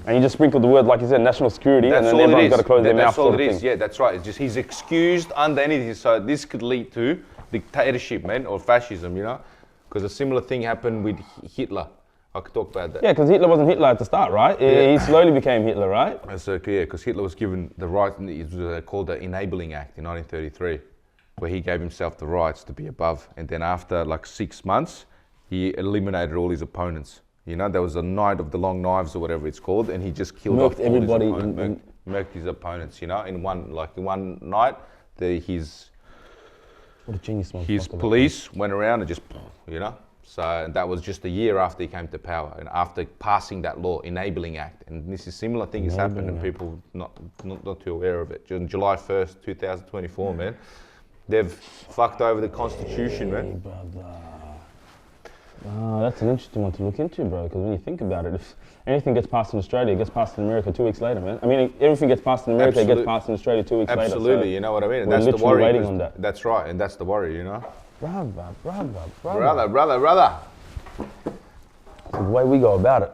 And you just sprinkled the word, like you said, national security, and then everyone's got to close their mouth. That's all it is. Yeah, that's right. It's just he's excused under anything. So this could lead to dictatorship, man, or fascism, you know? Because a similar thing happened with Hitler. I could talk about that. Yeah, because Hitler wasn't Hitler at the start, right? He slowly became Hitler, right? So, yeah, because Hitler was given the right, it was called the Enabling Act in 1933, where he gave himself the rights to be above. And then after like 6 months, he eliminated all his opponents. You know, there was a night of the long knives or whatever it's called, and he just killed off everybody. Murked his opponents, you know, in one night. What a genius man. His police went around and just, you know. So that was just a year after he came to power and after passing that law, Enabling Act. And this is similar thing has happened and people not too aware of it. On July 1st, 2024, man, they've fucked over the Constitution, man. That's an interesting one to look into, bro, because when you think about it, if anything gets passed in Australia, it gets passed in America 2 weeks later, man. I mean, everything gets passed in America, it gets passed in Australia 2 weeks later. Absolutely, you know what I mean? And we're that's the worry. Waiting on that. That's right, and that's the worry, you know? Brother. The way we go about it.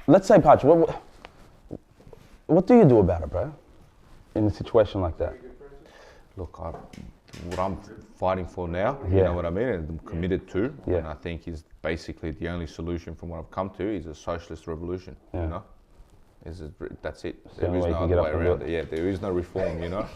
Let's say, Parj, what do you do about it, bro? In a situation like that? Look, what I'm fighting for now, you know what I mean, and I'm committed to, and I think is basically the only solution from what I've come to is a socialist revolution, you know? That's it. There is no other way around it. Yeah, there is no reform, you know?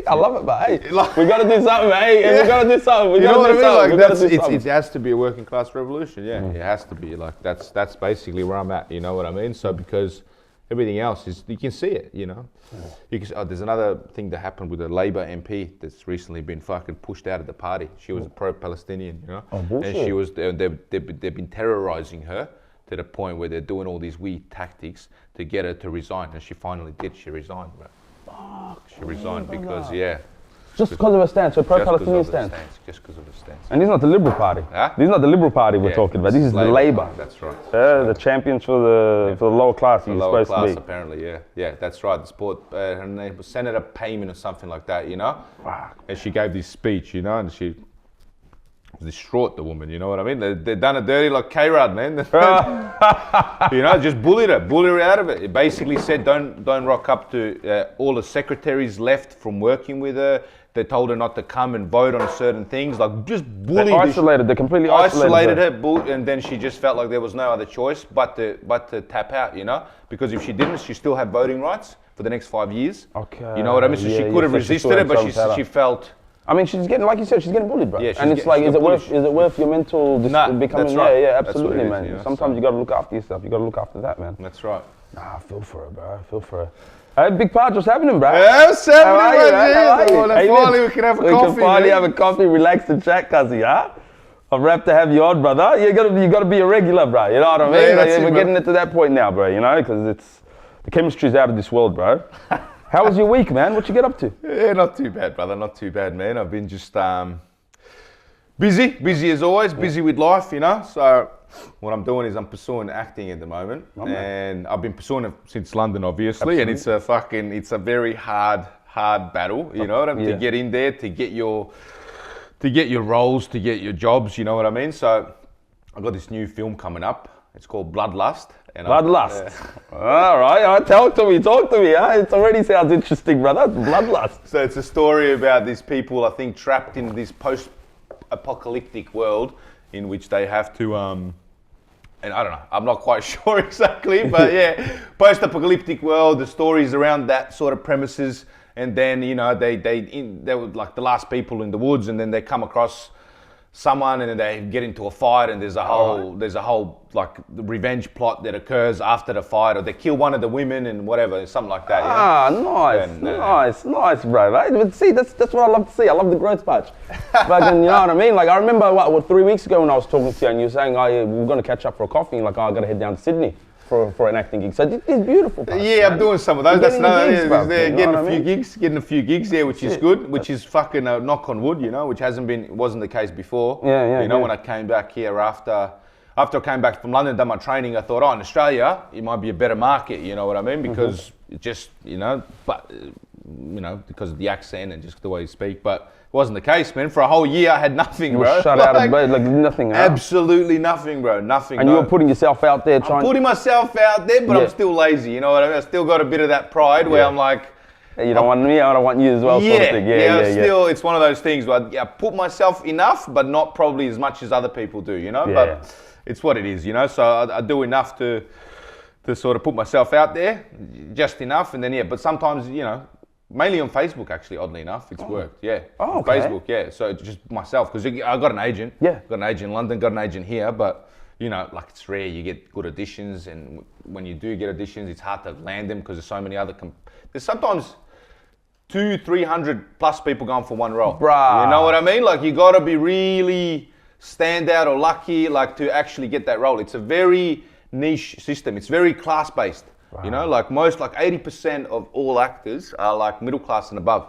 I love it, but hey, we got to do something, hey. We got to do something. We got to do something. Like it has to be a working class revolution. Yeah, it has to be. Like that's basically where I'm at. You know what I mean? So because everything else is, you can see it. You know, you can. There's another thing that happened with a Labor MP that's recently been fucking pushed out of the party. She was a pro-Palestinian, you know, and she was. They've been terrorizing her to the point where they're doing all these weird tactics to get her to resign, and she finally did. She resigned, bro. She resigned because, just because of her stance, her pro-Palestinian stance. Just because of her stance. And this is not the Liberal Party. Huh? This is not the Liberal Party we're talking about. This is the Labor. That's right. The champions for the lower class. The lower class, apparently. Yeah. That's right. The sport. Her name was Senator Payman or something like that. You know. Fuck. And she gave this speech, you know, and she was distraught, the woman. You know what I mean? They've done it dirty like K-Rod, man. You know, just bullied her out of it. It basically said, don't rock up to all the secretaries left from working with her. They told her not to come and vote on certain things, like just bullied her. They completely isolated her. And then she just felt like there was no other choice but to tap out, you know? Because if she didn't, she still had voting rights for the next 5 years. Okay. You know what I mean? So she could have resisted it, but she felt... I mean, she's getting, like you said, she's getting bullied, bro. Yeah, and it's like, is it worth your mental becoming? That's right. Yeah, absolutely, man. Is, you know, sometimes you got to look after yourself. You got to look after that, man. That's right. I feel for her, bro. I feel for her. Hey, Big Parj, what's happening, bro? Yeah, what's happening, man? Finally, we can have a coffee. We can finally have a coffee, relax and chat, cuzzy, huh? I'm wrapped to have you on, brother. You got to be a regular, bro. You know what I mean? Yeah, we're getting it to that point now, bro. You know, because the chemistry's out of this world, bro. How was your week, man? What you get up to? Yeah, not too bad, brother. Not too bad, man. I've been just busy as always, busy with life, you know. So what I'm doing is I'm pursuing acting at the moment, and I've been pursuing it since London, obviously. Absolutely. And it's a very hard battle, you know what I mean? To get in there, to get your roles, to get your jobs, you know what I mean? So I've got this new film coming up. It's called Bloodlust. Bloodlust. All right, talk to me. Huh? It already sounds interesting, brother. Bloodlust. So it's a story about these people, I think, trapped in this post-apocalyptic world in which they have to, and I don't know, I'm not quite sure exactly, but yeah, post-apocalyptic world, the stories around that sort of premises, and then, you know, they were like the last people in the woods, and then they come across someone and they get into a fight, and there's a whole like revenge plot that occurs after the fight, or they kill one of the women and whatever, something like that. You know? Nice, bro. Right? But see, that's what I love to see. I love the growth patch. But you know what I mean? Like I remember what 3 weeks ago when I was talking to you and you were saying, we're going to catch up for a coffee, and like, I got to head down to Sydney for an acting gig. So it's beautiful. Patch, yeah, man. I'm doing some of those. That's getting a few gigs, yeah, which is good, which is fucking knock on wood, you know, which wasn't the case before. You know, when I came back here after I came back from London, done my training, I thought, in Australia, it might be a better market, you know what I mean? Because it just, you know, but because of the accent and just the way you speak. But it wasn't the case, man. For a whole year, I had nothing, You bro. were shut out of bed, like nothing. Huh? Absolutely nothing, bro. Nothing. And you were putting yourself out there trying. I'm putting myself out there, but I'm still lazy. You know what I mean? I still got a bit of that pride where I'm like, hey, you don't want me, I don't want you as well, sort of thing. Still, it's one of those things where I put myself enough, but not probably as much as other people do, But it's what it is, So I do enough to sort of put myself out there, just enough, and then but sometimes, mainly on Facebook, actually, oddly enough, it's worked, Oh, okay. Facebook, so just myself, because I got an agent, got an agent in London, got an agent here, but like it's rare you get good auditions, and when you do get auditions, it's hard to land them because there's so many other, there's sometimes 200-300 plus people going for one role. Bruh. You know what I mean? Like you got to be really stand out or lucky, like to actually get that role. It's a very niche system. It's very class based. Wow. Like 80% of all actors are like middle class and above.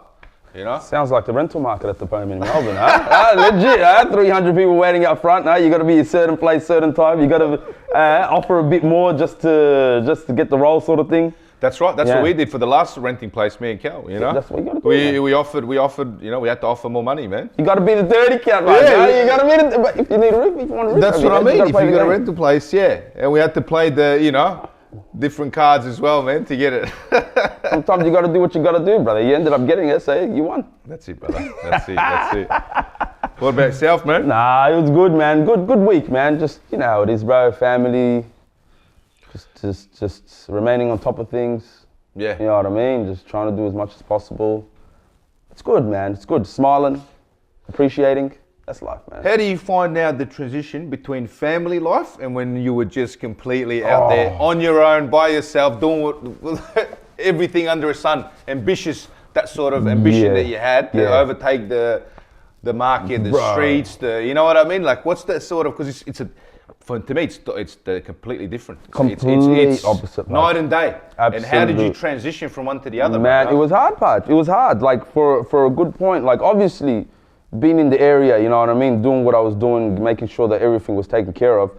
Sounds like the rental market at the moment in Melbourne, huh? Legit, huh? 300 people waiting up front. Now you got to be a certain place, certain time. You got to offer a bit more just to get the role, sort of thing. That's right. That's what we did for the last renting place, me and Cal. That's what you got to do. We offered. We had to offer more money, man. You got to be the 30 count, right? You got to be the. But if you need a roof, if you want a roof, that's what I mean. If you got a rental place, and we had to play the different cards as well, man, to get it. Sometimes you got to do what you got to do, brother. You ended up getting it, so you won. That's it, brother. That's it. What about yourself, man? Nah, it was good, man. Good week, man. Just how it is, bro. Family. Just remaining on top of things. Yeah. You know what I mean? Just trying to do as much as possible. It's good, man. It's good. Smiling, appreciating. That's life, man. How do you find now the transition between family life and when you were just completely out there on your own, by yourself, doing everything under a sun, ambitious, that sort of ambition that you had to overtake the market, the streets, you know what I mean? Like, what's that sort of, because to me, it's completely different. It's opposite. Night and day. Absolutely. And how did you transition from one to the other? Man, it was hard, Parj. It was hard. Like for a good point. Like obviously, being in the area, you know what I mean, doing what I was doing, making sure that everything was taken care of.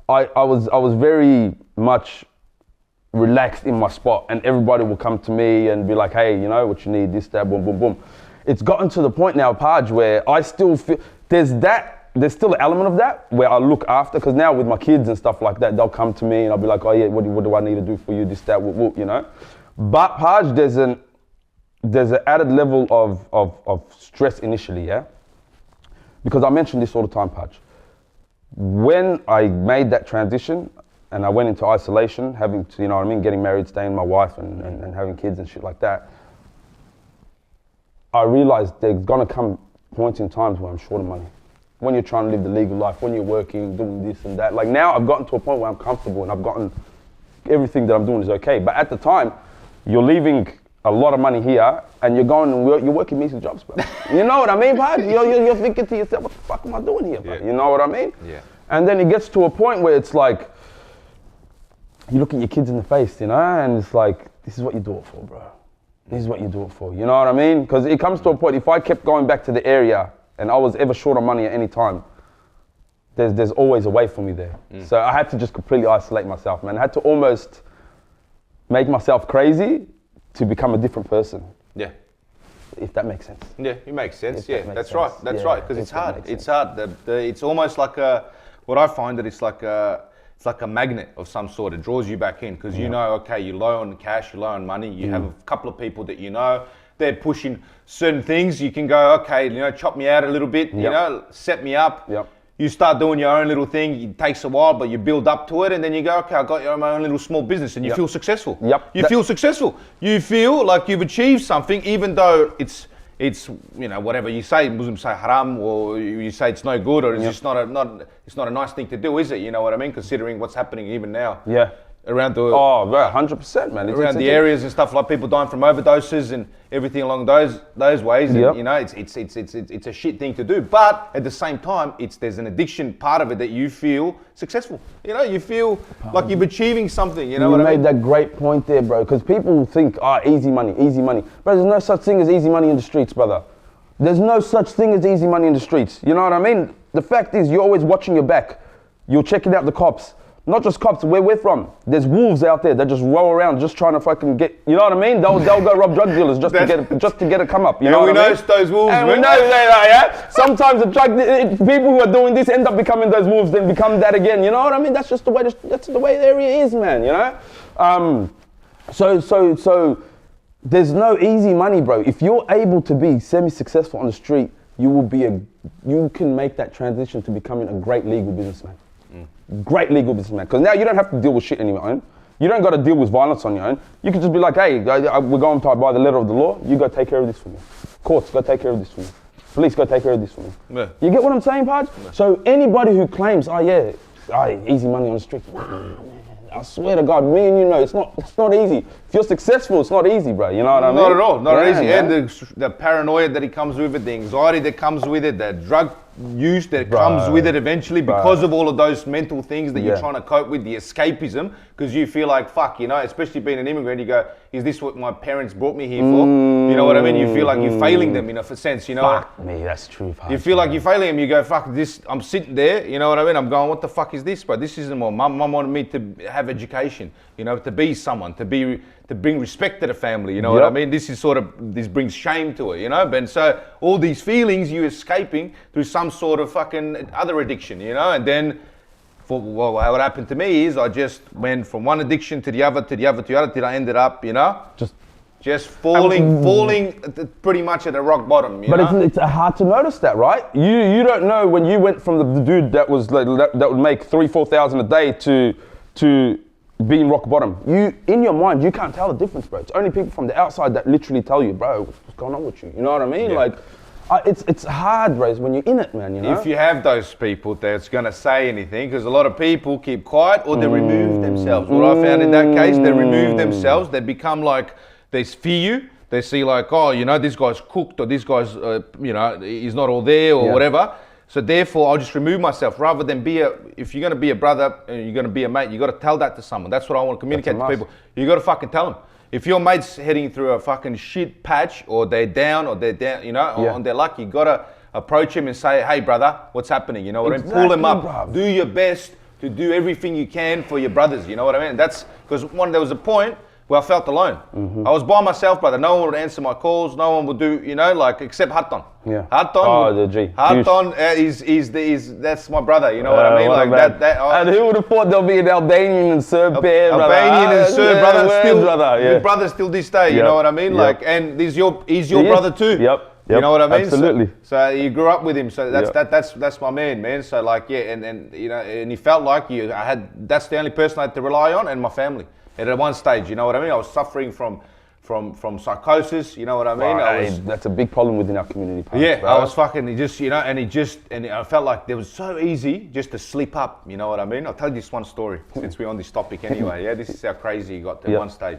I was very much relaxed in my spot, and everybody will come to me and be like, hey, what you need, this, that, boom, boom, boom. It's gotten to the point now, Parj, where I still feel there's still an element of that where I look after, because now with my kids and stuff like that, they'll come to me and I'll be like, oh yeah, what do I need to do for you, this, that, whoop, But Parj, there's an added level of stress initially, because I mention this all the time, Parj. When I made that transition and I went into isolation, having to, getting married, staying with my wife and having kids and shit like that, I realized there's gonna come points in times where I'm short of money. When you're trying to live the legal life, when you're working, doing this and that. Like now I've gotten to a point where I'm comfortable and I've gotten everything that I'm doing is okay. But at the time, you're leaving a lot of money here and you're going and you're working measly jobs, bro. You know what I mean, Parj? You're thinking to yourself, what the fuck am I doing here, bro? You know what I mean? Yeah. And then it gets to a point where it's like, you look at your kids in the face, and it's like, this is what you do it for, bro. This is what you do it for. You know what I mean? Because it comes to a point, if I kept going back to the area and I was ever short of money at any time, there's always a way for me there. So I had to just completely isolate myself, man. I had to almost make myself crazy to become a different person. Yeah. If that makes sense. Yeah, it makes sense. That's sense. right. That's right. Because it's hard. It's hard. It's almost like what I find that it's like a magnet of some sort. It draws you back in because you're low on cash, you're low on money. You have a couple of people that they're pushing certain things. You can go, okay, chop me out a little bit, set me up. Yep. You start doing your own little thing. It takes a while, but you build up to it, and then you go, okay, I got my own little small business, and you feel successful. Yep. You feel successful. You feel like you've achieved something, even though it's whatever you say, Muslims say haram, or you say it's no good, or it's just not a nice thing to do, is it? You know what I mean? Considering what's happening even now. Yeah. Around the 100%, man. Around the areas and stuff, like people dying from overdoses and everything along those ways. And, it's a shit thing to do. But at the same time, there's an addiction part of it that you feel successful. You feel like you're achieving something. You know what I mean? You made that great point there, bro. Because people think, easy money, easy money. But there's no such thing as easy money in the streets, brother. There's no such thing as easy money in the streets. You know what I mean? The fact is, you're always watching your back. You're checking out the cops. Not just cops, where we're from. There's wolves out there that just roll around just trying to fucking get, you know what I mean? They'll go rob drug dealers just to get a come up. You know what I mean? Those wolves, and we know they are, yeah? Sometimes people who are doing this end up becoming those wolves, then become that again. You know what I mean? That's just the way the area is, man, you know? So there's no easy money, bro. If you're able to be semi-successful on the street, you can make that transition to becoming a great legal businessman. Great legal businessman. Because now you don't have to deal with shit on your own. You don't got to deal with violence on your own. You can just be like, hey, we're going by the letter of the law. You go take care of this for me. Courts, go take care of this for me. Police, go take care of this for me. Yeah. You get what I'm saying, Parj? Yeah. So anybody who claims, easy money on the street. I swear to God, me and you know, it's not easy. If you're successful, it's not easy, bro. You know what I mean? Not at all. Not easy. Man. And the paranoia that it comes with it, the anxiety that comes with it, the drug use that comes with it eventually because of all of those mental things that you're trying to cope with, the escapism, because you feel like, fuck, you know, especially being an immigrant, you go, is this what my parents brought me here for? You know what I mean? You feel like you're failing them in a sense, you know? Fuck me, that's true. You feel like you're failing them, you go, fuck this, I'm sitting there, you know what I mean? I'm going, what the fuck is this, bro? This isn't what mum wanted me to have education, you know, to be someone, to bring respect to the family, you know what I mean? This brings shame to it, you know? And so all these feelings you escaping through some sort of fucking other addiction, you know? And then what happened to me is I just went from one addiction to the other, till I ended up, you know? Just falling pretty much at the rock bottom, you know? But it's hard to notice that, right? You don't know when you went from the dude that was like, that would make 3,000-4,000 a day to being rock bottom. In your mind, you can't tell the difference, bro. It's only people from the outside that literally tell you, bro, what's going on with you? You know what I mean? Yeah. It's hard, bro, when you're in it, man, you know? If you have those people that's going to say anything, because a lot of people keep quiet or they remove themselves. What I found in that case, they remove themselves. They become like, they fear you. They see like, oh, you know, this guy's cooked or this guy's, you know, he's not all there or whatever. So therefore, I'll just remove myself rather than if you're going to be a brother and you're going to be a mate, you got to tell that to someone. That's what I want to communicate to people. You got to fucking tell them. If your mate's heading through a fucking shit patch or they're down, you know, on their luck, you got to approach him and say, hey, brother, what's happening? You know what I mean? Pull him up. Bruv. Do your best to do everything you can for your brothers. You know what I mean? That's because there was a point where I felt alone. I was by myself, brother. No one would answer my calls. No one would do, you know, like except Hatton. Yeah. Hatton. Oh, the G. Hatton that's my brother. You know what I mean? Like that. And who would have thought there'll be an Albanian and Serb pair, brother? Albanian and Serb brother still, brother. Brothers till this day. You know what I mean? Like, and he's your brother too. Yep. You know what I mean? Absolutely. So you grew up with him. So that's my man. So like, and you know, and he felt like that's the only person I had to rely on, and my family. And at one stage, you know what I mean? I was suffering from psychosis, you know what I mean? Right, that's a big problem within our community. Bro. I was fucking, and I felt like it was so easy just to slip up, you know what I mean? I'll tell you this one story, since we're on this topic anyway, yeah? This is how crazy it got to one stage.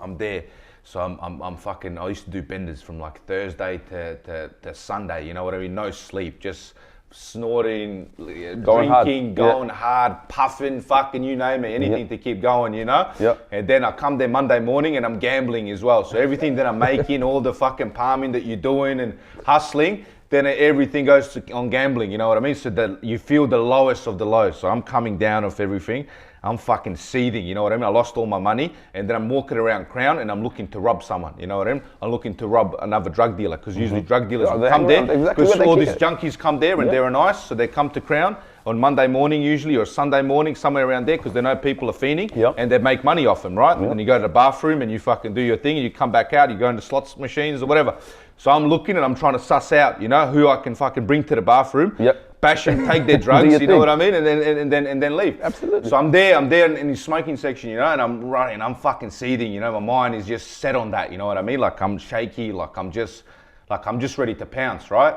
I'm there, so I'm fucking, I used to do benders from like Thursday to Sunday, you know what I mean? No sleep, just snorting, drinking, going hard, puffing, fucking you name it, anything to keep going, you know? And then I come there Monday morning and I'm gambling as well. So everything that I'm making, all the fucking palming that you're doing and hustling, then everything goes on gambling, you know what I mean? So that you feel the lowest of the lows. So I'm coming down off everything. I'm fucking seething, you know what I mean? I lost all my money and then I'm walking around Crown and I'm looking to rob someone, you know what I mean? I'm looking to rob another drug dealer because usually drug dealers will come there because all these junkies come there and they're nice, so they come to Crown on Monday morning usually or Sunday morning, somewhere around there because they know people are fiending and they make money off them, right? And you go to the bathroom and you fucking do your thing and you come back out, you go into slots machines or whatever. So I'm looking and I'm trying to suss out, you know, who I can fucking bring to the bathroom. Bash them, take their drugs, you know what I mean, and then leave. Absolutely. So I'm there in the smoking section, you know, and I'm running, I'm fucking seething, you know, my mind is just set on that, you know what I mean? Like I'm shaky, like I'm just ready to pounce, right?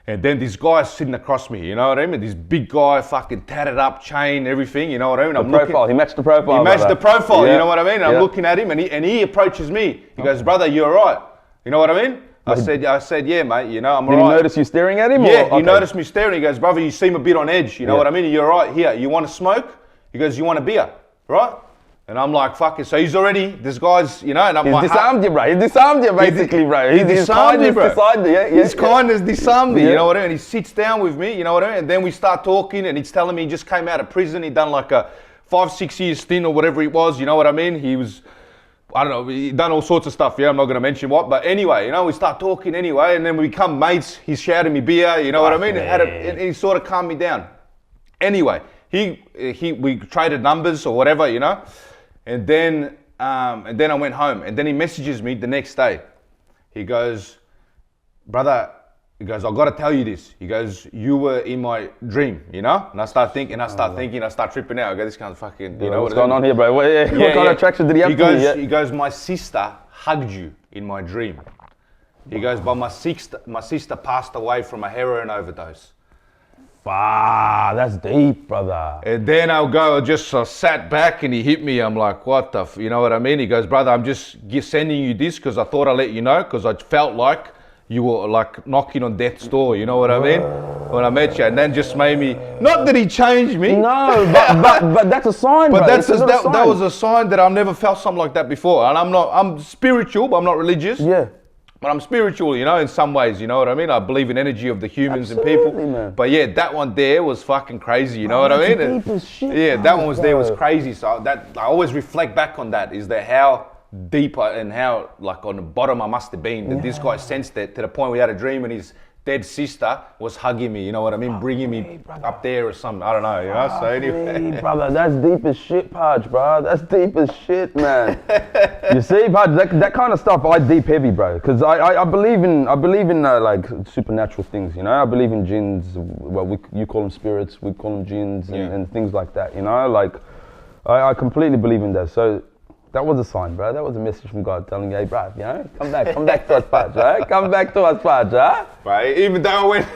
And then this guy's sitting across me, you know what I mean? This big guy, fucking tatted up, chain, everything, you know what I mean? He matched the profile. He matched the profile, you know what I mean? And I'm looking at him and he approaches me. He goes, brother, you all right? You know what I mean? I said, yeah, mate, you know, I'm all right. Did he notice you staring at him? Yeah, he noticed me staring. He goes, brother, you seem a bit on edge. You know what I mean? You're all right. Here, you want to smoke? He goes, you want a beer? Right? And I'm like, fuck it. So he's already, this guy's, you know, and I'm He's like, disarmed you, bro. He disarmed you, basically, bro. He disarmed me, bro. Disarmed you, yeah, His kindness disarmed me, Yeah. you know what I mean? And he sits down with me, you know what I mean? And then we start talking, and he's telling me he just came out of prison. He'd done like a 5-6 year stint or whatever it was, you know what I mean? He was, I don't know, he done all sorts of stuff, yeah, I'm not going to mention what, but anyway, you know, we start talking anyway, and then we become mates. He's shouting me beer, you know what I mean? And he sort of calmed me down. Anyway, we traded numbers or whatever, you know, and then I went home, and then he messages me the next day. He goes, brother, he goes, I've got to tell you this. He goes, you were in my dream, you know? And I start thinking, I start tripping out. I go, this guy's fucking, you know what's going on here, bro? What kind of attraction did he have to me? He goes, my sister hugged you in my dream. He goes, but my sister passed away from a heroin overdose. Wow, that's deep, brother. And then I sat back and he hit me. I'm like, what the, you know what I mean? He goes, brother, I'm just sending you this because I thought I'd let you know, because I felt like you were like knocking on death's door, you know what I mean? When I met you, and then just made me, not that he changed me. No, but that's a sign, but bro. that was a sign that I've never felt something like that before. And I'm spiritual, but I'm not religious. Yeah. But I'm spiritual, you know, in some ways, you know what I mean? I believe in energy of the humans and people. Man. But yeah, that one there was fucking crazy, you know what I mean? Deep as shit, yeah, that one was bro. there was crazy. So that I always reflect back on that, is that how deep and how like on the bottom I must have been, that this guy sensed it to the point we had a dream and his dead sister was hugging me, you know what I mean? Bringing me up there or something, I don't know, you know? So anyway. Brother, that's deep as shit, Parj, bro. That's deep as shit, man. You see, Parj, that kind of stuff, I deep heavy, bro. Because I believe in like supernatural things, you know? I believe in jinns, well, you call them spirits, we call them jinns and things like that, you know? Like, I completely believe in that. So that was a sign, bro. That was a message from God telling you, hey, bro, you know, come back to us, Parj, right? Come back to us, Parj, huh? Right, even though I went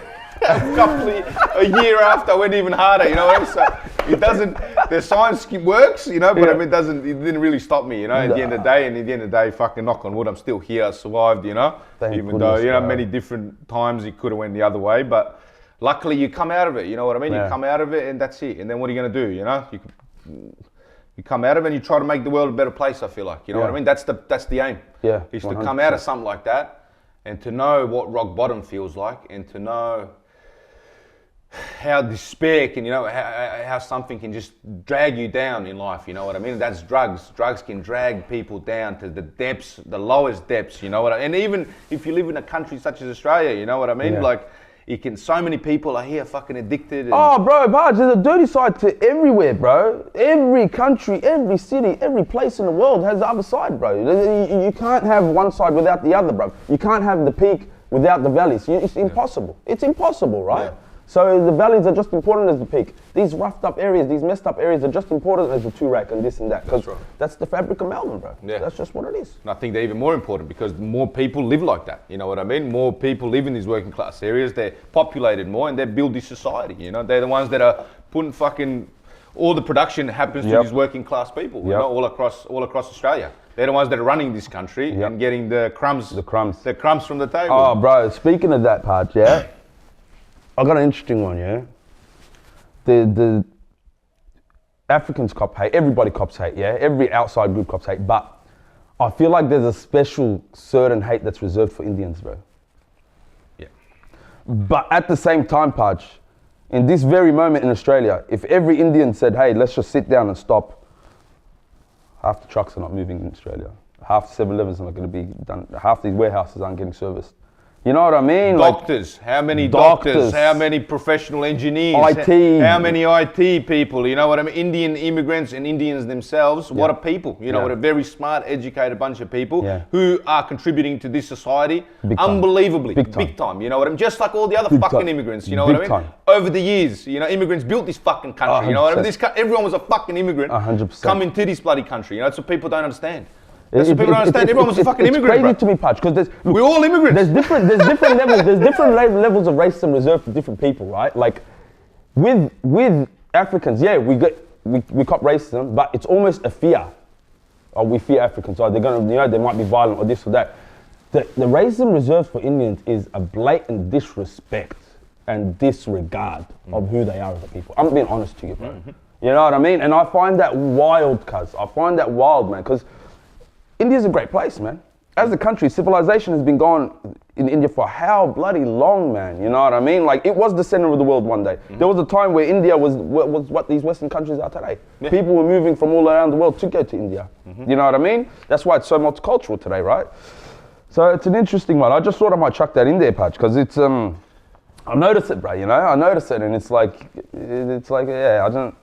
a year after, I went even harder, you know what I mean? So it doesn't, the science works, you know, but I mean, it didn't really stop me, you know, at the end of the day, fucking knock on wood, I'm still here, I survived, you know? Even though, you know, many different times it could have went the other way, but luckily you come out of it, you know what I mean? You come out of it and that's it. And then what are you going to do, you know? You come out of it and you try to make the world a better place, I feel like. You know what I mean? That's the aim. Yeah. Is to come out of something like that and to know what rock bottom feels like, and to know how despair can, you know, how something can just drag you down in life, you know what I mean? That's drugs. Drugs can drag people down to the depths, the lowest depths, you know what I mean? And even if you live in a country such as Australia, you know what I mean? Like, so many people are here fucking addicted. Oh, bro, Parj, there's a dirty side to everywhere, bro. Every country, every city, every place in the world has the other side, bro. You can't have one side without the other, bro. You can't have the peak without the valleys. It's impossible. It's impossible, right? Yeah. So the valleys are just important as the peak. These roughed up areas, these messed up areas are just important as the two-rack and this and that. Because that's the fabric of Melbourne, bro. Yeah. That's just what it is. And I think they're even more important because more people live like that. You know what I mean? More people live in these working class areas. They're populated more and they build this society. You know, they're the ones that are putting fucking, all the production happens to these working class people. You know, all across Australia. They're the ones that are running this country and getting the crumbs from the table. Oh, bro, speaking of that part, yeah. I got an interesting one, yeah. The Africans cop hate, everybody cops hate, yeah. Every outside group cops hate, but I feel like there's a special certain hate that's reserved for Indians, bro. Yeah. But at the same time, Parj, in this very moment in Australia, if every Indian said, hey, let's just sit down and stop, half the trucks are not moving in Australia. Half the 7-Elevens are not going to be done. Half these warehouses aren't getting serviced. You know what I mean? Doctors, how many doctors, how many professional engineers, IT. How many IT people, you know what I mean? Indian immigrants and Indians themselves, what a people, you know, what a very smart, educated bunch of people who are contributing to this society unbelievably, big time, you know what I mean? Just like all the other fucking immigrants, you know what I mean? Over the years, you know, immigrants built this fucking country, 100%. You know what I mean? Everyone was a fucking immigrant 100%. coming to this bloody country, you know, that's what people don't understand. That's what people don't understand. Everyone was a fucking immigrant. It's crazy to me, Parj, because we're all immigrants. There's different levels. There's different levels of racism reserved for different people, right? Like with Africans, yeah, we cop racism, but it's almost a fear. Oh, we fear Africans. Oh, they're gonna, you know, they might be violent or this or that. The racism reserved for Indians is a blatant disrespect and disregard of who they are as a people. I'm being honest to you, bro. You know what I mean? And I find that wild, cuz. I find that wild, man, because India's a great place, man. As a country, civilization has been going in India for how bloody long, man. You know what I mean? Like, it was the center of the world one day. There was a time where India was what these Western countries are today. Yeah. People were moving from all around the world to go to India. You know what I mean? That's why it's so multicultural today, right? So it's an interesting one. I just thought I might chuck that in there, Parj, because it's I notice it, bro. You know, I notice it, and it's like, yeah, I don't.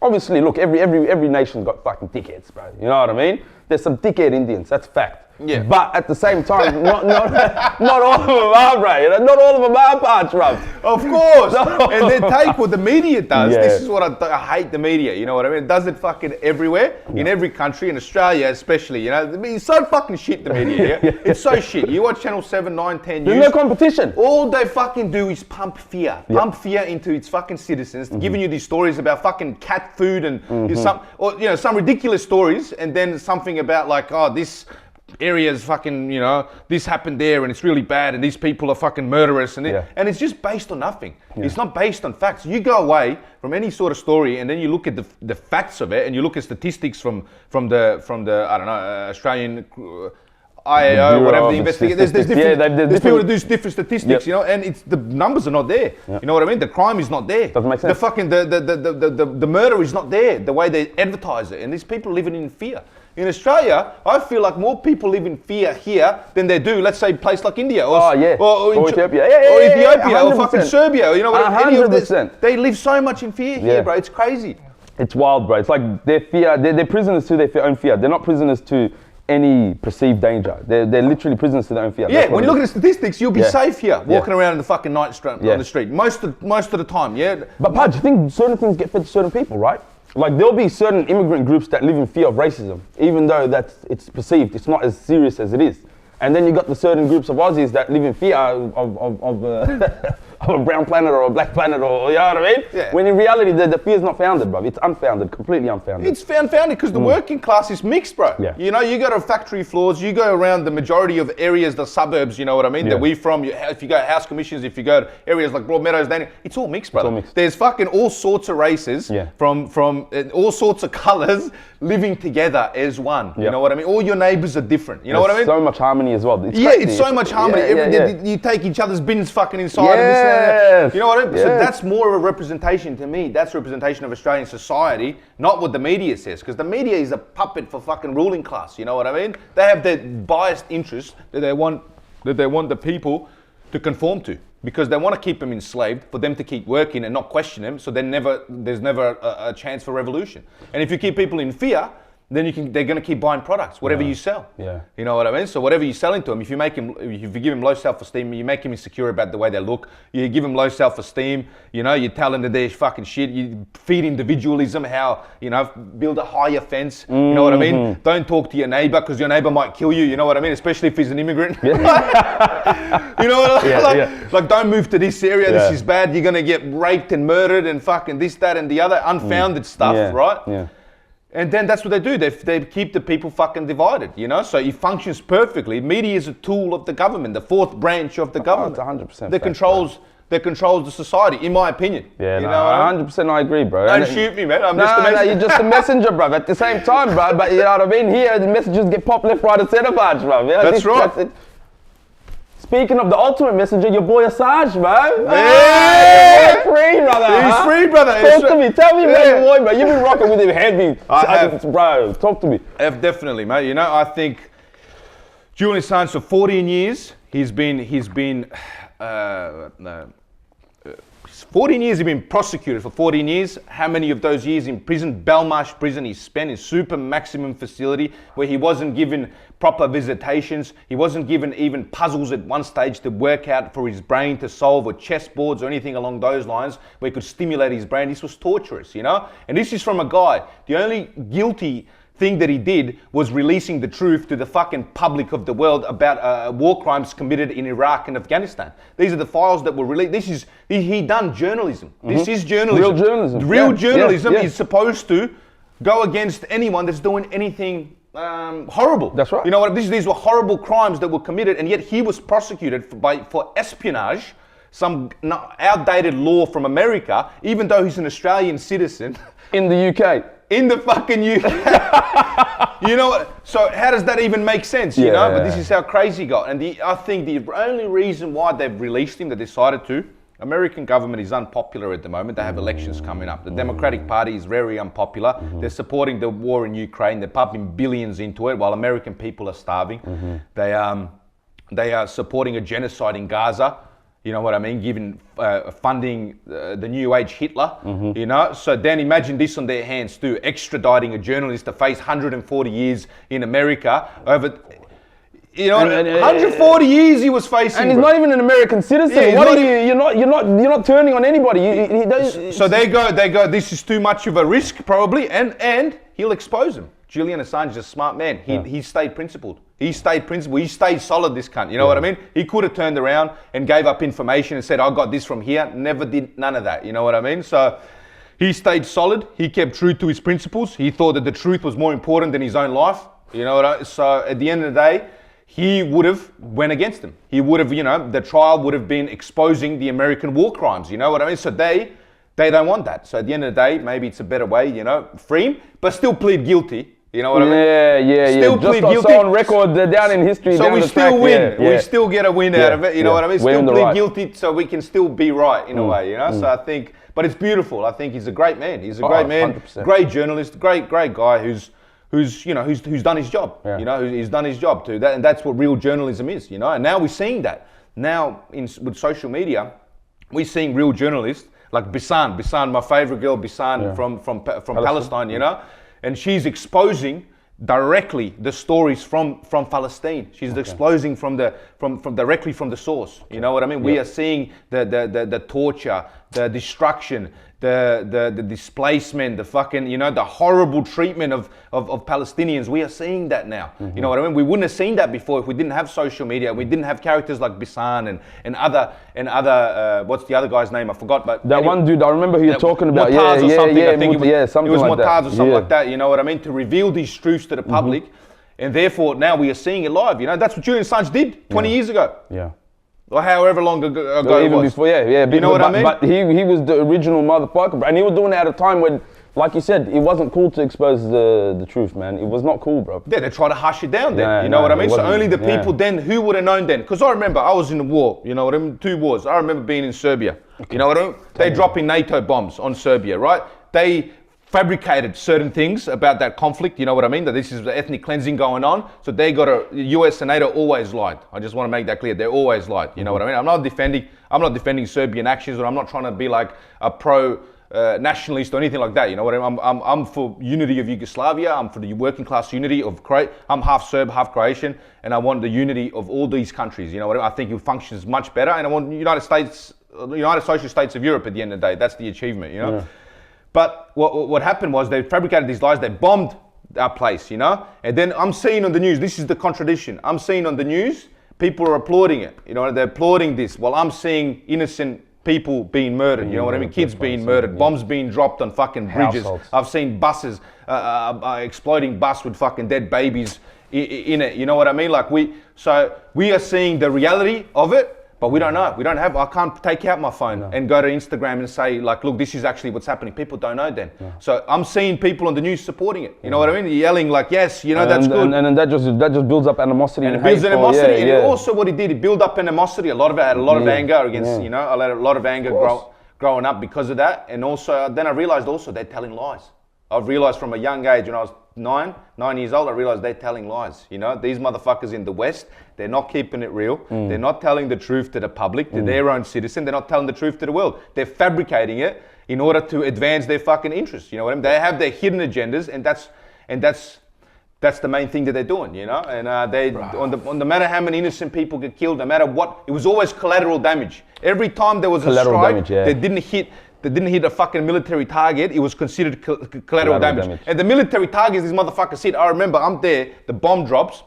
Obviously, look, every nation's got fucking dickheads, bro. You know what I mean? There's some dickhead Indians. That's fact. Yeah. But at the same time, not all of them are, bro. You know? Not all of them are Parj, bro. Of course. And they take what the media does. Yeah. This is what I hate the media. You know what I mean? It does it fucking everywhere, in every country, in Australia especially. You know, it's so fucking shit, the media. Yeah? It's so shit. You watch Channel 7, 9, 10 There's news. no competition. All they fucking do is pump fear. Pump fear into its fucking citizens, giving you these stories about fucking cat food and some ridiculous stories, and then something about like, oh, this area's fucking, you know, this happened there and it's really bad and these people are fucking murderous and and it's just based on nothing. It's not based on facts. You go away from any sort of story and then you look at the facts of it and you look at statistics from the I don't know, Australian IAO, whatever the investigation. There's people that do different statistics, you know, and it's the numbers are not there. You know what I mean? The crime is not there. Doesn't make sense. The fucking the murder is not there. The way they advertise it, and these people living in fear. In Australia, I feel like more people live in fear here than they do, let's say, a place like India or Ethiopia, or Ethiopia or fucking Serbia. You know what? 100%. They live so much in fear here, bro. It's crazy. It's wild, bro. It's like they're prisoners to their own fear. They're not prisoners to any perceived danger. They're literally prisoners to their own fear. Yeah, when you look at the statistics, you'll be safe here, walking around in the fucking night on the street. Most of the time, But Parj, I think certain things get fed to certain people, right? Like there'll be certain immigrant groups that live in fear of racism, even though it's perceived, it's not as serious as it is. And then you got the certain groups of Aussies that live in fear of a brown planet or a black planet, or you know what I mean? Yeah. When in reality, the fear is not founded, bro. It's unfounded, completely unfounded. It's unfounded because the working class is mixed, bro. Yeah. You know, you go to factory floors, you go around the majority of areas, the suburbs, you know what I mean, that we from. If you go to house commissions, if you go to areas like Broadmeadows, it's all mixed, brother. It's all mixed. There's fucking all sorts of races from all sorts of colours living together as one. You know what I mean? All your neighbours are different. You know what I mean? So much harmony as well. It's it's so much harmony. You take each other's bins fucking inside of this. You know what I mean? So that's more of a representation to me. That's a representation of Australian society, not what the media says. Because the media is a puppet for fucking ruling class. You know what I mean? They have their biased interests that they want the people to conform to. Because they want to keep them enslaved, for them to keep working and not question them. So there's never a chance for revolution. And if you keep people in fear, then they're going to keep buying products, whatever you sell. You know what I mean? So whatever you're selling to them, if you give them low self-esteem, you make them insecure about the way they look, you give them low self-esteem, you know, you tell them that they're fucking shit, you feed individualism, how, you know, build a higher fence, you know what I mean? Don't talk to your neighbor because your neighbor might kill you, you know what I mean? Especially if he's an immigrant. You know what I mean? Like, don't move to this area, this is bad, you're going to get raped and murdered and fucking this, that and the other, unfounded stuff, right? And then that's what they do. They keep the people fucking divided, you know? So it functions perfectly. Media is a tool of the government, the fourth branch of the government. 100%. That controls the society, in my opinion. Yeah, you know 100% I agree, bro. Don't shoot me, man. I'm just a messenger. No, you're just a messenger, bro. At the same time, bro. But you know what I mean? Here, the messages get popped left, right, and center, bro. That's right. Speaking of the ultimate messenger, your boy Assange, bro. Yeah. He's free, brother. He's free, brother. Talk to me. Tell me about your boy, bro. You've been rocking with him heavy. Bro, talk to me. Definitely, mate. You know, I think Julian Assange for 14 years, he's been 14 years he's been prosecuted for 14 years. How many of those years in prison? Belmarsh prison he spent in super maximum facility where he wasn't given proper visitations. He wasn't given even puzzles at one stage to work out for his brain to solve, or chessboards or anything along those lines where he could stimulate his brain. This was torturous, you know? And this is from a guy, the only guilty thing that he did was releasing the truth to the fucking public of the world about war crimes committed in Iraq and Afghanistan. These are the files that were released. He done journalism. This is journalism. Real journalism. Real journalism is supposed to go against anyone that's doing anything horrible. That's right. You know what? These were horrible crimes that were committed, and yet he was prosecuted for espionage, some outdated law from America, even though he's an Australian citizen. In the UK. In the fucking UK. You know what? So how does that even make sense, you know? But this is how crazy he got. And I think the only reason why they've released him, they decided to, American government is unpopular at the moment. They have elections coming up. The Democratic Party is very unpopular. They're supporting the war in Ukraine. They're pumping billions into it while American people are starving. They are supporting a genocide in Gaza. You know what I mean? Giving funding the new age Hitler, you know? So then imagine this on their hands too, extraditing a journalist to face 140 years in America over, you know, 140 years he was facing. And he's not even an American citizen. Yeah, you're not turning on anybody. So they go, this is too much of a risk probably, and he'll expose him. Julian Assange is a smart man. He stayed principled. He stayed solid, this cunt. You know what I mean? He could have turned around and gave up information and said, I got this from here. Never did none of that. You know what I mean? So he stayed solid. He kept true to his principles. He thought that the truth was more important than his own life. You know what I mean? So at the end of the day, he would have went against him. He would have, you know, the trial would have been exposing the American war crimes. You know what I mean? So they don't want that. So at the end of the day, maybe it's a better way, you know, free him, but still plead guilty. You know what I mean? Still plead guilty. So on record, down in history. So we still win. We still get a win out of it. You know what I mean? Still plead guilty, so we can still be right in a way. You know. So I think, but it's beautiful. I think he's a great man. He's a great man, 100%. Great journalist, great guy who's done his job. You know, he's done his job too. And that's what real journalism is. You know. And now we're seeing that. Now with social media, we're seeing real journalists like Bisan, my favorite girl, Bisan from Palestine. You know. And she's exposing directly the stories from Palestine. She's exposing from directly from the source. You know what I mean? We are seeing the torture, the destruction, the displacement, the fucking, you know, the horrible treatment of Palestinians. We are seeing that now. You know what I mean? We wouldn't have seen that before if we didn't have social media. We didn't have characters like Bisan and other what's the other guy's name? I forgot. But that one dude, I remember who you're talking about. Motaz or something. I think something it was like Motaz that. or something like that. You know what I mean? To reveal these truths to the public, and therefore now we are seeing it live. You know, that's what Julian Assange did 20 years ago. Yeah. Or however long ago even it was. Before, you know what I mean? But he was the original motherfucker, and he was doing it at a time when, like you said, it wasn't cool to expose the truth, man. It was not cool, bro. Yeah, they try to hush it down then. You know what I mean? So only the people then, who would have known then? Because I remember I was in the war. You know what I mean? 2 wars. I remember being in Serbia. You know what I mean? They dropping NATO bombs on Serbia, right? They fabricated certain things about that conflict, you know what I mean? That this is the ethnic cleansing going on. So they got US and NATO always lied. I just want to make that clear. They always lied. You know what I mean? I'm not defending Serbian actions, or I'm not trying to be like a pro nationalist or anything like that. You know what I mean? I'm for unity of Yugoslavia. I'm for the working class unity of Croatia. I'm half Serb, half Croatian, and I want the unity of all these countries. You know what I mean? I think it functions much better, and I want United Social States of Europe at the end of the day. That's the achievement, you know? Yeah. But what happened was they fabricated these lies. They bombed our place, you know. And then I'm seeing on the news, this is the contradiction. I'm seeing on the news, people are applauding it. You know, they're applauding this. While I'm seeing innocent people being murdered. You know what I mean? Kids being murdered. Bombs being dropped on fucking bridges. Households. I've seen buses, exploding bus with fucking dead babies in it. You know what I mean? Like we are seeing the reality of it. But we don't know. I can't take out my phone and go to Instagram and say, like, look, this is actually what's happening. People don't know then. Yeah. So I'm seeing people on the news supporting it. You know what I mean? Yelling like, yes, you know, that's good. And that just builds up animosity. And it builds animosity. And also what he did, it built up animosity. A lot of anger against, you know, a lot of anger growing up because of that. And also, then I realized also they're telling lies. I've realized from a young age, when I was 9 years old, I realized they're telling lies. You know, these motherfuckers in the West, they're not keeping it real. They're not telling the truth to the public, to their own citizen. They're not telling the truth to the world. They're fabricating it in order to advance their fucking interests. You know what I mean? They have their hidden agendas, and that's the main thing that they're doing. You know, and on the matter how many innocent people get killed, no matter what, it was always collateral damage. Every time there was a strike, they didn't hit a fucking military target, it was considered collateral damage. And the military targets these motherfuckers hit, I remember I'm there, the bomb drops,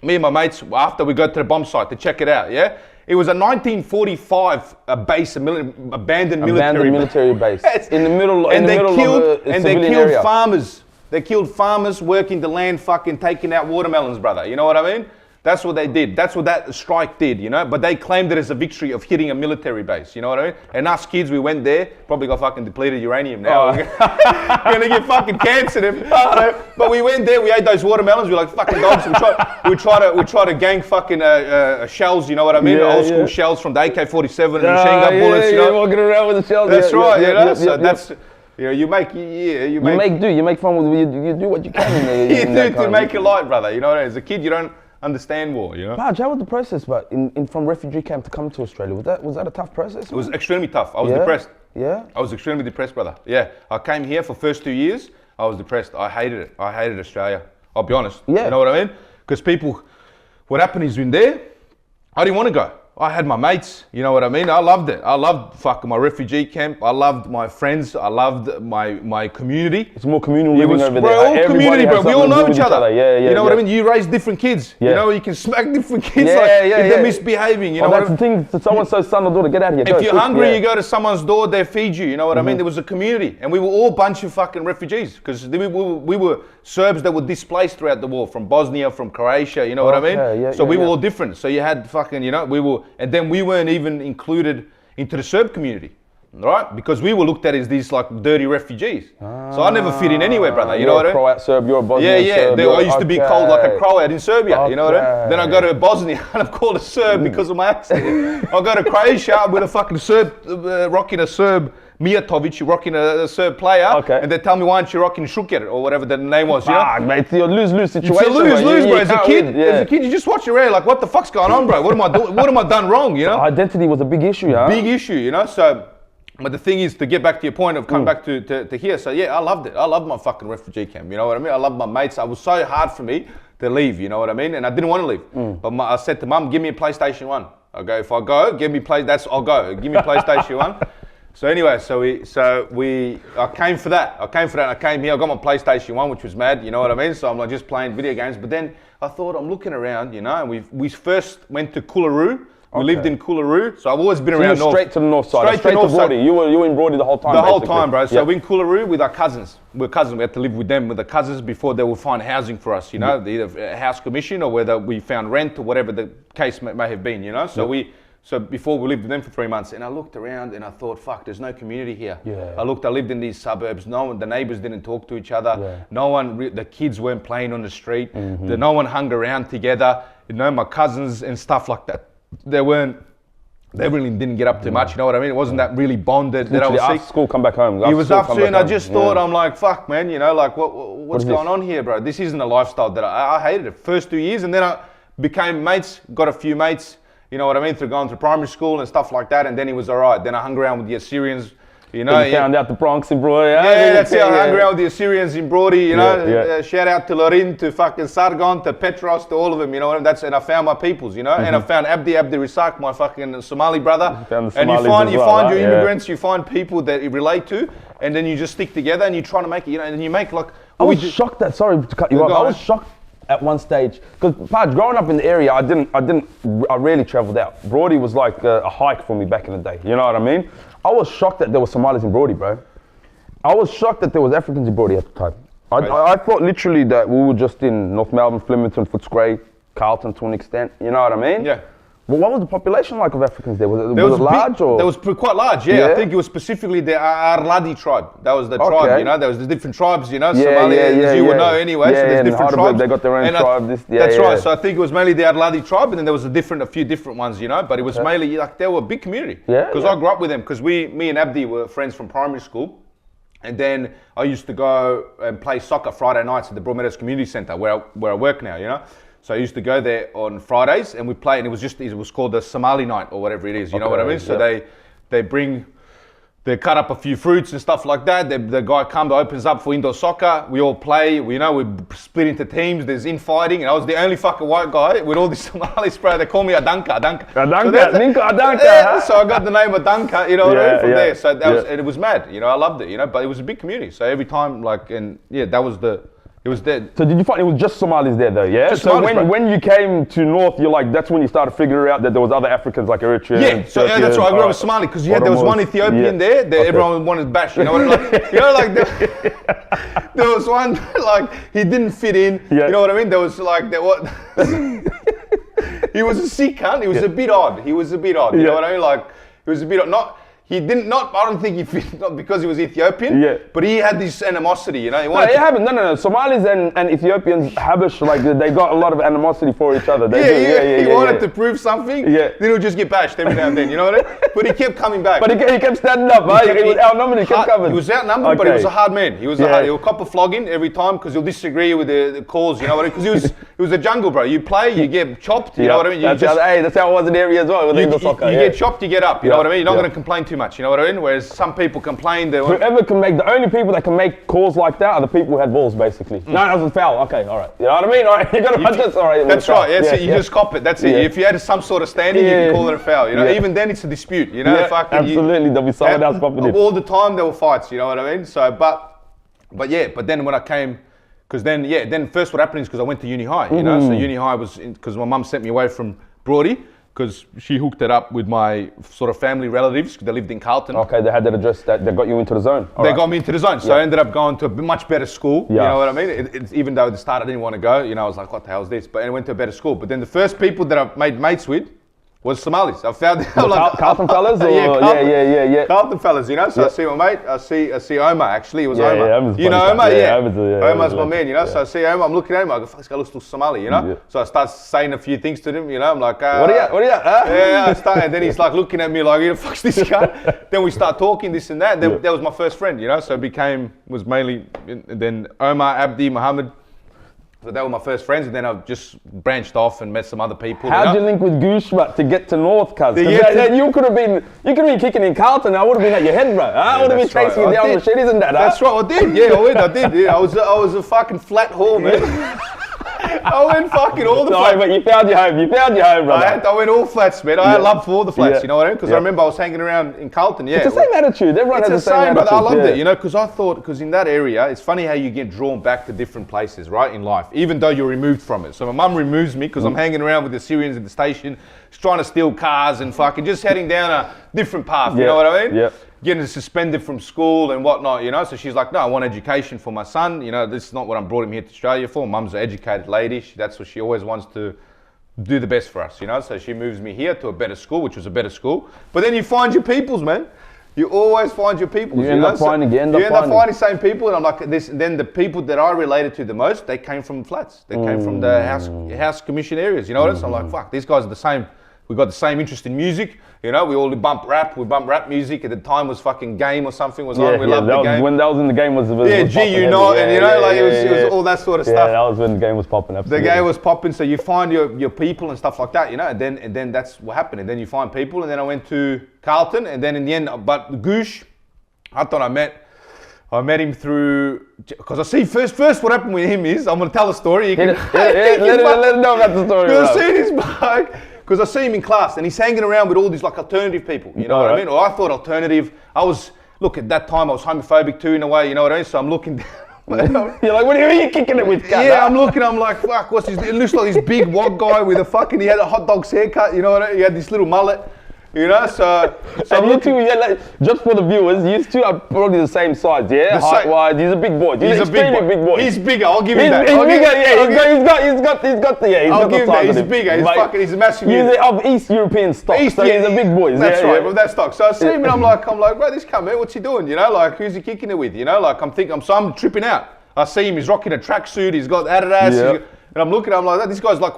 me and my mates, after we go to the bomb site to check it out, yeah? It was a 1945 abandoned military base. in the middle of a civilian area. Farmers. They killed farmers working the land, fucking taking out watermelons, brother. You know what I mean? That's what they did. That's what that strike did, you know. But they claimed it as a victory of hitting a military base, you know what I mean? And us kids, we went there, probably got fucking depleted uranium now. We're gonna get fucking cancer. But we went there, we ate those watermelons, we were like fucking dogs. We try to gang fucking shells, you know what I mean? Old school shells from the AK-47 and machine gun bullets, you know. Walking around with the shells. That's right, you know. So that's. You know, you make fun with you do what you can. You do to make it light, brother. You know what I mean? As a kid, you don't understand war, you know. Parj, how was the process, but from refugee camp to come to Australia? Was that a tough process? It was extremely tough. I was depressed. Yeah. I was extremely depressed, brother. Yeah. I came here for first 2 years. I was depressed. I hated it. I hated Australia. I'll be honest. Yeah. You know what I mean? Because what happened is in there, I didn't want to go. I had my mates, you know what I mean? I loved it. I loved fucking my refugee camp. I loved my friends. I loved my community. It's more communal living over there. All community, bro. We all know each other. Yeah, you know what I mean? You raise different kids. Yeah. You know, you can smack different kids if they're misbehaving. You know that's the thing. So-and-so's son or daughter, get out of here. If you're hungry, you go to someone's door, they feed you. You know what I mean? There was a community. And we were all a bunch of fucking refugees. Because we were Serbs that were displaced throughout the war. From Bosnia, from Croatia, you know what I mean? So we were all different. So you had fucking, you know, and then we weren't even included into the Serb community, right? Because we were looked at as these like dirty refugees. So I never fit in anywhere, brother. You know what I mean? Croat Serb, you're a Bosnian Serb. I used to be called like a Croat in Serbia. You know what I mean? Then I go to Bosnia and I'm called a Serb because of my accent. I go to Croatia, I'm with a fucking Serb, rocking a Serb Mijatovic, rocking a Serb player, and they tell me, why aren't you rocking Shuker or whatever the name was, you know? Mate, it's a lose-lose situation. It's a lose-lose, bro. As a kid, you just watch your hair like, what the fuck's going on, bro? What am I doing? What am I done wrong, you know? Identity was a big issue, huh? Big issue, you know? So, but the thing is, to get back to your point of coming back to here, so yeah, I loved it. I loved my fucking refugee camp, you know what I mean? I loved my mates. It was so hard for me to leave, you know what I mean? And I didn't want to leave. But I said to Mum, give me a PlayStation 1. Okay, if I go, give me I'll go. Give me PlayStation 1. So anyway, I came for that. I came here, I got my PlayStation 1, which was mad, you know what I mean? So I'm like just playing video games. But then I thought, I'm looking around, you know, and we first went to Coolaroo. We lived in Coolaroo, so I've always been around north. Straight to the north side, straight to Brody. You were in Brody the whole time. The whole time, bro. So we're in Coolaroo with our cousins. We're cousins. We had to live with them, with the cousins, before they would find housing for us. You know, either a house commission or whether we found rent or whatever the case may have been. You know, so before we lived with them for 3 months, and I looked around and I thought, fuck, there's no community here. Yeah. I lived in these suburbs. The neighbors didn't talk to each other. Yeah. No one, the kids weren't playing on the street. No one hung around together. You know, my cousins and stuff like that. They really didn't get up too much, you know what I mean? It wasn't that really bonded. That I was sick. School, come back home. He was up soon. I just thought, I'm like, fuck, man, you know, like, what's going on here, bro? This isn't a lifestyle that I hated it. First 2 years, and then I became mates, got a few mates, you know what I mean, through going to primary school and stuff like that, and then he was all right. Then I hung around with the Assyrians, you know. You found out the Bronx in Brody. Yeah, that's it. I hung around with the Assyrians in Brody, you know. Shout out to Lorin, to fucking Sargon, to Petros, to all of them, you know. And I found my peoples, you know. And I found Abdi Risak, my fucking Somali brother. And you find your immigrants, you find people that you relate to, and then you just stick together and you try to make it, you know. And you make like. I was shocked that. Sorry to cut you off. I was shocked at one stage because Parj, growing up in the area, I rarely travelled out. Brody was like a hike for me back in the day. You know what I mean? I was shocked that there were Somalis in Brody, bro. I was shocked that there was Africans in Brody at the time. I thought literally that we were just in North Melbourne, Flemington, Footscray, Carlton to an extent. You know what I mean? Yeah. Well, what was the population like of Africans there? Was it large or? There was quite large, yeah. I think it was specifically the Arladi tribe. That was the tribe, you know. There was the different tribes, you know. Somalia, as you would know anyway. So there's different tribes. They got their own tribe. That's right. So I think it was mainly the Arladi tribe, and then there was a few different ones, you know. But it was mainly like they were a big community. Yeah. Because I grew up with them. Because me and Abdi were friends from primary school, and then I used to go and play soccer Friday nights at the Broadmeadows Community Centre where I work now, you know. So I used to go there on Fridays and we play, and it was called the Somali night or whatever it is, you know what I mean? So they cut up a few fruits and stuff like that. The guy opens up for indoor soccer. We all play, we split into teams, there's infighting, and I was the only fucking white guy with all these Somalis, bro. They call me Adanka. So I got the name Adanka, you know what I mean, from there. So and it was mad, you know, I loved it, you know, but it was a big community. So every time, it was there. So did you find it was just Somalis there though, yeah? Just so Somalis, when you came to North, you're like, that's when you started figuring out that there was other Africans like Eritrea. Yeah, so that's right. I grew up with Somali because there was one Ethiopian there that everyone wanted to bash. You know what I mean? There was one like he didn't fit in. Yeah. You know what I mean? There was like He was a sick cunt. He was a bit odd. You know what I mean? Like, he was a bit odd. I don't think not because he was Ethiopian, but he had this animosity, you know. No. Somalis and Ethiopians, Habash, like they got a lot of animosity for each other. He wanted to prove something, then he'll just get bashed every now and then, you know what I mean? But he kept coming back. But he kept standing up, right? He was outnumbered, he kept coming. He was outnumbered, but he was a hard man. He'll cop a flogging every time because he'll disagree with the calls, you know what I mean? Because it was a jungle, bro. You play, you get chopped, you know what I mean? That's how it was in the area as well. You get chopped, you get up, you know what I mean? You're not going to complain too much, you know what I mean? Whereas some people complain that the only people that can make calls like that are the people who had balls, basically. No, that was a foul. Okay, all right. You know what I mean? All right, you got to punch this. All right. That's right. You just cop it. That's it. If you had some sort of standing, you can call it a foul. You know, even then it's a dispute. You know, absolutely. There'll be someone else popping in. All the time there were fights. You know what I mean? So, but then when I came. Because then first what happened is because I went to uni high. You know, so uni high was because my mum sent me away from Broady. Because she hooked it up with my sort of family relatives. They lived in Carlton. Okay, they had that address that got you into the zone. They got me into the zone. So I ended up going to a much better school. You know what I mean? Even though at the start I didn't want to go. You know, I was like, what the hell is this? But I went to a better school. But then the first people that I made mates with was Somalis. I found Carlton fellas? Yeah. Carlton fellas, you know. So I see my mate. I see Omar, actually. It was Omar. You know Omar? Omar's my man, you know. So I see Omar. I'm looking at him. I go, fuck, this guy looks like Somali, you know. So I start saying a few things to him, you know. I'm like, what are you? Yeah, I start. And then he's like looking at me like, who the fuck's this guy? Then we start talking, this and that. That was my first friend, you know. So it was mainly, then Omar, Abdi, Muhammad. So they were my first friends, and then I've just branched off and met some other people. How'd you link with Gushmat to get to North, cuz? You could have been kicking in Carlton. I would have been at your head, bro. I would have been chasing you down the shit, isn't that? That's right, I did. Yeah, I did. Yeah, I was a fucking flat whore, man. I went fucking all the flats. But you found your home, brother. I went all flats, man. I had love for all the flats, you know what I mean? Because I remember I was hanging around in Carlton, It's the same attitude. Everyone has the same attitude. But I loved it, you know, because in that area, it's funny how you get drawn back to different places, right, in life, even though you're removed from it. So my mum removes me because I'm hanging around with the Syrians at the station, trying to steal cars and fucking just heading down a different path, you know what I mean? Yeah. Getting suspended from school and whatnot, you know. So she's like, no, I want education for my son. You know, this is not what I'm brought him here to Australia for. Mum's an educated lady. That's what she always wants to do the best for us, you know. So she moves me here to a better school, which was a better school. But then you find your peoples, man. You always find your peoples. You end up finding the same people. And I'm like, this. And then the people that I related to the most, they came from flats. They came from the house commission areas, you know what I mean? So I'm like, fuck, these guys are the same. We got the same interest in music, you know. We all bump rap. We bump rap music. At the time, was fucking Game or something was on. We loved the Game. When that was in the Game was G Unite, and you know, like it was all that sort of stuff. Yeah, that was when the Game was popping. Absolutely. The Game was popping. So you find your people and stuff like that, you know. And then that's what happened. And then you find people. And then I went to Carlton. And then in the end, but Goosh, I thought I met him through, because I see first what happened with him is, I'm going to tell a story. Let him know about the story. Because I see this bloke. Because I see him in class and he's hanging around with all these like alternative people, you know what I mean? Or I thought alternative. Look, at that time I was homophobic too in a way, you know what I mean? So I'm looking down. You're like, what are you kicking it with? Yeah, I'm like, fuck, what's this? It looks like this big wog guy with he had a hot dog's haircut, you know what I mean? He had this little mullet. You know, so and you two, just for the viewers, you two are probably the same size, yeah? Height-wise, he's a big boy. He's a big boy. He's bigger. I'll give him that. He's bigger. He's got the. I'll give him that. He's bigger. He's a massive. He's of East European stock, so he's a big boy. That's right, with that stock. So I see him and I'm like, bro, this cunt, man, what's he doing? You know, like, who's he kicking it with? You know, like, I'm tripping out. I see him. He's rocking a tracksuit. He's got Adidas. And I'm looking at him like that. This guy's like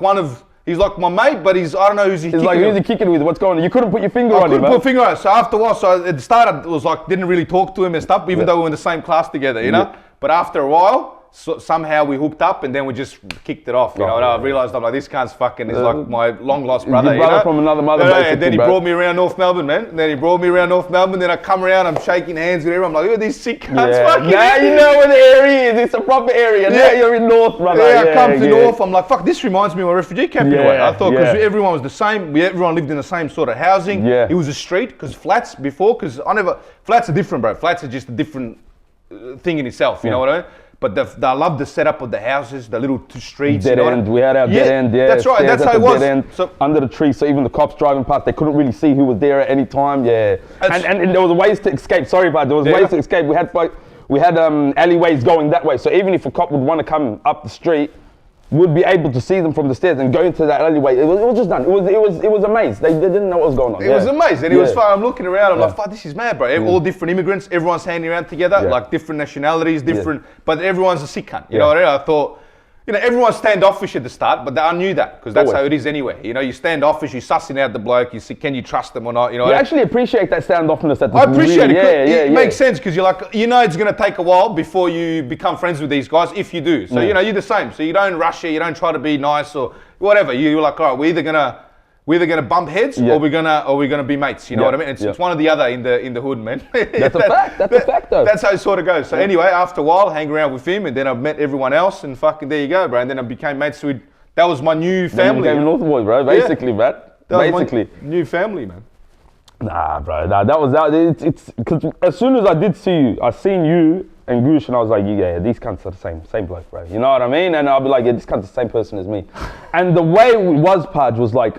he's like my mate, but I don't know who's he kicking with. He's like, who's he kicking with? What's going on? You couldn't put your finger on him, I couldn't put a finger on it. So after a while, at the start, I was like, didn't really talk to him and stuff, even though we were in the same class together, you know? But after a while, somehow we hooked up and then we just kicked it off, you know? And I realised, I'm like, this cunt's fucking, is like my long-lost brother, you know? From another mother, basically, and then he brought me around North Melbourne, man. Then I come around, I'm shaking hands with everyone. I'm like, look at these sick cunts fucking. Now you know where the area is. It's a proper area. Now you're in North, brother. I come to North. I'm like, fuck, this reminds me of a refugee camp in a way. I thought, because everyone was the same. Everyone lived in the same sort of housing. It was a street, because flats flats are different, bro. Flats are just a different thing in itself, you know what I mean? But I love the setup of the houses, the little two streets. Dead end. We had our dead end. Yeah, that's right. That's how it was. So under the tree, so even the cops driving past, they couldn't really see who was there at any time. Yeah, and there was ways to escape. Sorry, but there was ways to escape. We had alleyways going that way. So even if a cop would want to come up the street, would be able to see them from the stairs and go into that alleyway. It was just done. It was amazing. They didn't know what was going on. It was amazing. It was fun. I'm looking around. I'm like, fuck, this is mad, bro. All different immigrants. Everyone's hanging around together, like different nationalities, different. But everyone's a sick cunt. You know what I mean? I thought, everyone's standoffish at the start, but I knew that because that's how it is anyway. You standoffish, you're sussing out the bloke. You see, can you trust them or not? You actually appreciate that standoffness. I appreciate it. It makes sense because you're like, it's going to take a while before you become friends with these guys if you do. So you're the same. So you don't rush it. You don't try to be nice or whatever. You're like, all right, we're either gonna bump heads or we're gonna be mates. You know what I mean? It's one or the other in the hood, man. That's a fact. That's a fact, though. That's how it sort of goes. So anyway, after a while, hang around with him, and then I've met everyone else, and fucking there you go, bro. And then I became mates with. That was my new family. You became North Boy, bro. Basically, man. Basically, new family, man. Nah, bro. That was that. It's because as soon as I did see you, I seen you and Goosh, and I was like, yeah, these cunts are the same bloke, bro. You know what I mean? And I'll be like, yeah, this cunt's the same person as me. And the way it was, Parj, was like,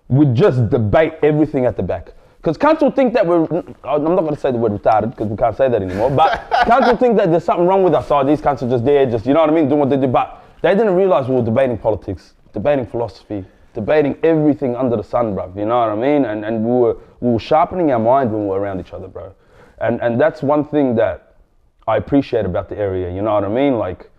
we just debate everything at the back. Because cunts will think that I'm not going to say the word retarded because we can't say that anymore, but cunts will think that there's something wrong with us. Oh, these cunts are just there, you know what I mean, doing what they do. But they didn't realize we were debating politics, debating philosophy, debating everything under the sun, bro. You know what I mean? And we were sharpening our mind when we were around each other, bro. And that's one thing that I appreciate about the area, you know what I mean? Like,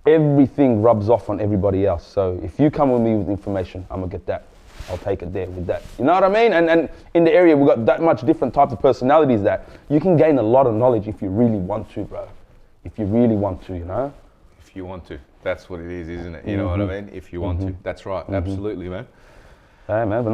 everything rubs off on everybody else. So if you come with me with information, I'm going to get that. I'll take it there with that. You know what I mean? And in the area, we've got that much different types of personalities that you can gain a lot of knowledge if you really want to, bro. If you really want to, If you want to. That's what it is, isn't it? You know what I mean? If you want to. That's right. Absolutely, man. Hey, man, but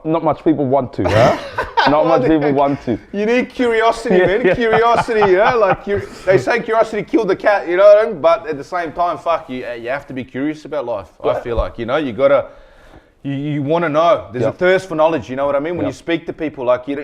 not much people want to, huh? Not much people want to. You need curiosity, man. Curiosity, Like, they say curiosity killed the cat, you know what I mean? But at the same time, fuck, you have to be curious about life. I feel like, you got to... You want to know. There's a thirst for knowledge. You know what I mean? When you speak to people, like you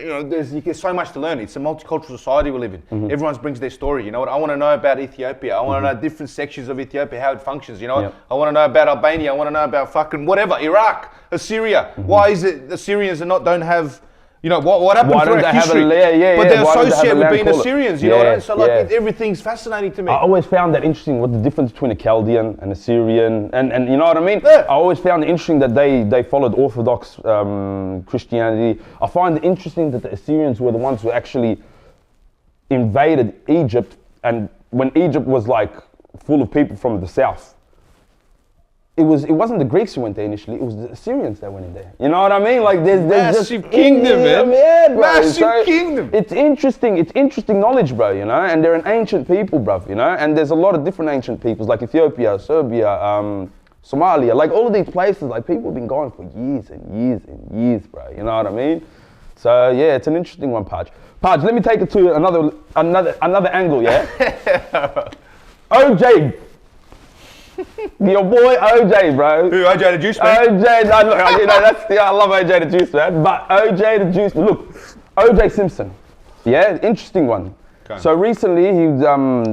get so much to learn. It's a multicultural society we live in. Everyone brings their story. You know what? I want to know about Ethiopia. I want to know different sections of Ethiopia, how it functions. You know, I want to know about Albania. I want to know about fucking whatever, Iraq, Assyria. Why is it the Syrians don't have? What happened to our history? But they're associated with being Assyrians, you know what I mean? So everything's fascinating to me. I always found that interesting, what the difference between a Chaldean and a Syrian, and you know what I mean? I always found it interesting that they followed Orthodox Christianity. I find it interesting that the Assyrians were the ones who actually invaded Egypt, and when Egypt was like full of people from the south, it wasn't the Greeks who went there initially, it was the Assyrians that went in there. You know what I mean? Like there's massive just kingdom, man. Yeah, bro. Massive kingdom. It's interesting knowledge, bro, and they're an ancient people, bro, and there's a lot of different ancient peoples like Ethiopia, Serbia, Somalia, like all of these places, like people have been going for years and years and years, bro. You know what I mean? So yeah, it's an interesting one, Parj. Parj, let me take it to another angle, yeah? OJ. Your boy OJ, bro. Who, OJ the Juice Man? OJ, I love OJ the Juice Man. But OJ the Juice, look, OJ Simpson, interesting one. Okay. So recently, he was,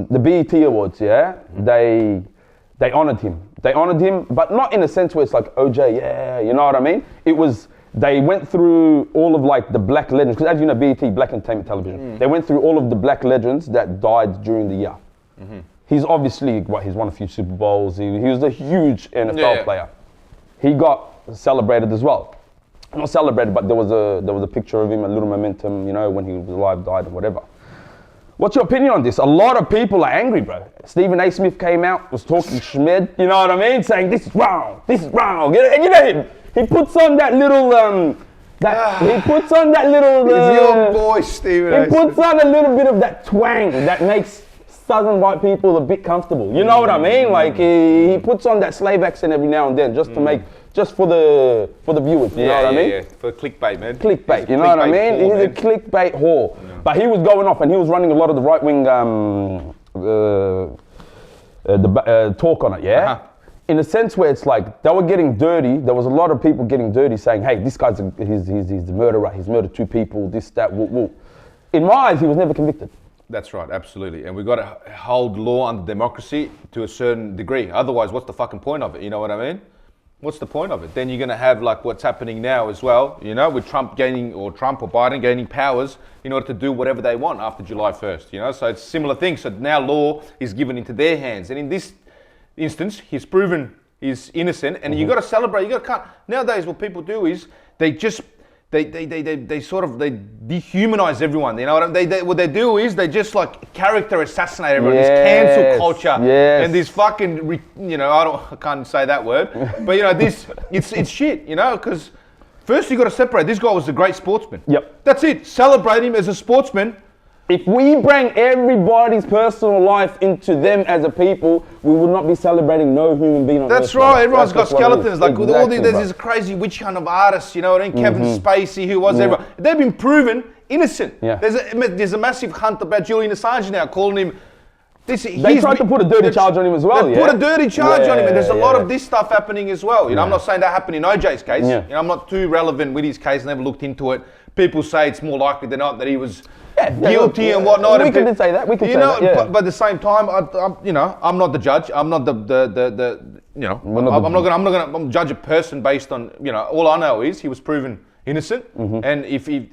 the BET Awards, they honored him. They honored him, but not in a sense where it's like OJ, you know what I mean? It was, they went through all of like the black legends, because as you know, BET, Black Entertainment Television, they went through all of the black legends that died during the year. He's obviously, he's won a few Super Bowls. He was a huge NFL player. He got celebrated as well. Not celebrated, but there was a picture of him, a little momentum, when he was alive, died, or whatever. What's your opinion on this? A lot of people are angry, bro. Stephen A. Smith came out, was talking shmed, you know what I mean? Saying, this is wrong. And you know him. He puts on that little, he puts on that little... It's your boy, Stephen A. He puts on a little bit of that twang that makes Southern white people a bit comfortable. You know what I mean? Like he puts on that slave accent every now and then just to make, just for the viewers. You know what I mean? Yeah, for clickbate, man. Clickbait. You know what I mean? He's a clickbait whore. Yeah. But he was going off and he was running a lot of the right wing talk on it. In a sense where it's like they were getting dirty. There was a lot of people getting dirty, saying, "Hey, this guy's he's the murderer. He's murdered 2 people. This, that, woo, woo." In my eyes, he was never convicted. That's right, absolutely. And we've got to hold law under democracy to a certain degree. Otherwise, what's the fucking point of it? You know what I mean? What's the point of it? Then you're going to have like what's happening now as well, with Trump or Biden gaining powers in order to do whatever they want after July 1st, So it's a similar thing. So now law is given into their hands. And in instance, he's proven he's innocent, and you got to celebrate. You got to cut. Nowadays, what people do is they just they dehumanize everyone. You know what they do is they just like character assassinate everyone. This cancel culture and this fucking I can't say that word, but it's shit. Because first you got to separate. This guy was a great sportsman. Yep. That's it. Celebrate him as a sportsman. If we bring everybody's personal life into them as a people, we would not be celebrating no human being on earth. That's right. Everyone's got That's what skeletons. Like with all these, there's bro. this crazy witch hunt of artists. You know what I mean? Kevin Spacey, who was everyone. They've been proven innocent. Yeah. There's a massive hunt about Julian Assange now, calling him. They tried to put a dirty charge on him as well. They put a dirty charge on him, and there's a lot of this stuff happening as well. I'm not saying that happened in OJ's case. I'm not too relevant with his case. Never looked into it. People say it's more likely than not that he was guilty and whatnot. We can say that. We can say that. Yeah. But at the same time, I'm not the judge. I'm not I'm not gonna judge a person based on all I know is he was proven innocent, and if he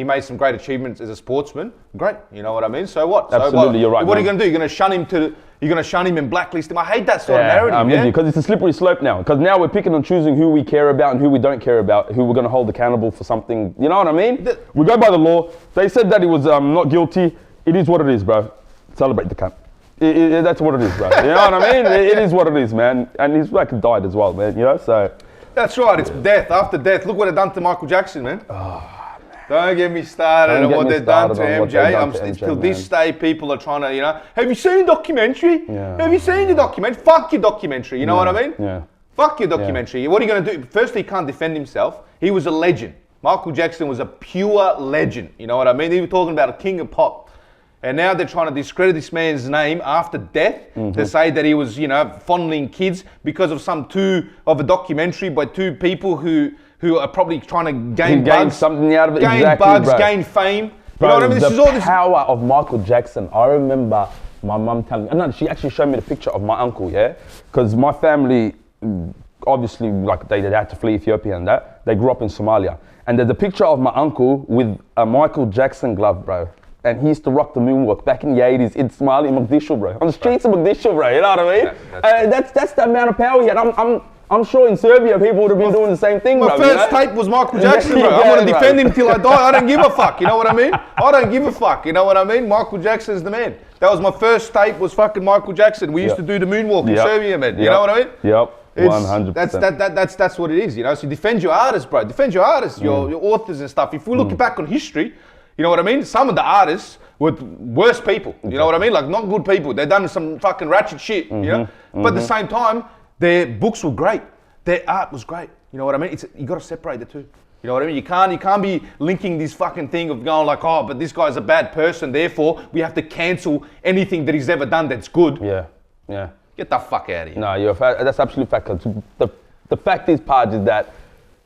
made some great achievements as a sportsman, great. You know what I mean? So what? Absolutely, you're right. What are you gonna do? You're gonna shun him and blacklist him. I hate that sort of narrative. I'm with you, because it's a slippery slope now. Because now we're picking and choosing who we care about and who we don't care about, who we're going to hold accountable for something. You know what I mean? We go by the law. They said that he was not guilty. It is what it is, bro. Celebrate the cunt. That's what it is, bro. You know what I mean? It is what it is, man. And he's like died as well, man. So. That's right. It's death after death. Look what they've done to Michael Jackson, man. Don't get me started on what they've done to MJ. Till this day, people are trying to, have you seen the documentary? Yeah. Have you seen the documentary? Fuck your documentary. You know what I mean? Yeah. Fuck your documentary. What are you going to do? Firstly, he can't defend himself. He was a legend. Michael Jackson was a pure legend. You know what I mean? They were talking about a king of pop. And now they're trying to discredit this man's name after death to say that he was, fondling kids because of a documentary by two people who are probably trying to gain something out of it. Gain bugs, gain fame. Bro, you know what I mean? The power of Michael Jackson. I remember my mum telling me, no, she actually showed me the picture of my uncle, because my family, obviously, like they had to flee Ethiopia and that. They grew up in Somalia. And there's a picture of my uncle with a Michael Jackson glove, bro. And he used to rock the moonwalk back in the 80s in Somali, Mogadishu, bro. On the streets of Mogadishu, bro, you know what I mean? That's the amount of power he had. I'm sure in Serbia people would have been doing the same thing, bro. My first tape was Michael Jackson, bro. I'm going to defend him till I die. I don't give a fuck, you know what I mean? I don't give a fuck, you know what I mean? Michael Jackson's the man. That was my first tape, was fucking Michael Jackson. We used to do the moonwalk in Serbia, man. You know what I mean? Yep, 100%. That's what it is, So defend your artists, bro. Defend your artists, your authors and stuff. If we look back on history, you know what I mean? Some of the artists were worse people, you know what I mean? Like, not good people. They've done some fucking ratchet shit, you know? But at the same time, their books were great. Their art was great. You know what I mean? You got to separate the two. You know what I mean? You can't be linking this fucking thing of going like, oh, but this guy's a bad person, therefore we have to cancel anything that he's ever done that's good. Yeah. Get the fuck out of here. No, that's absolute fact. The fact is, Parj, is that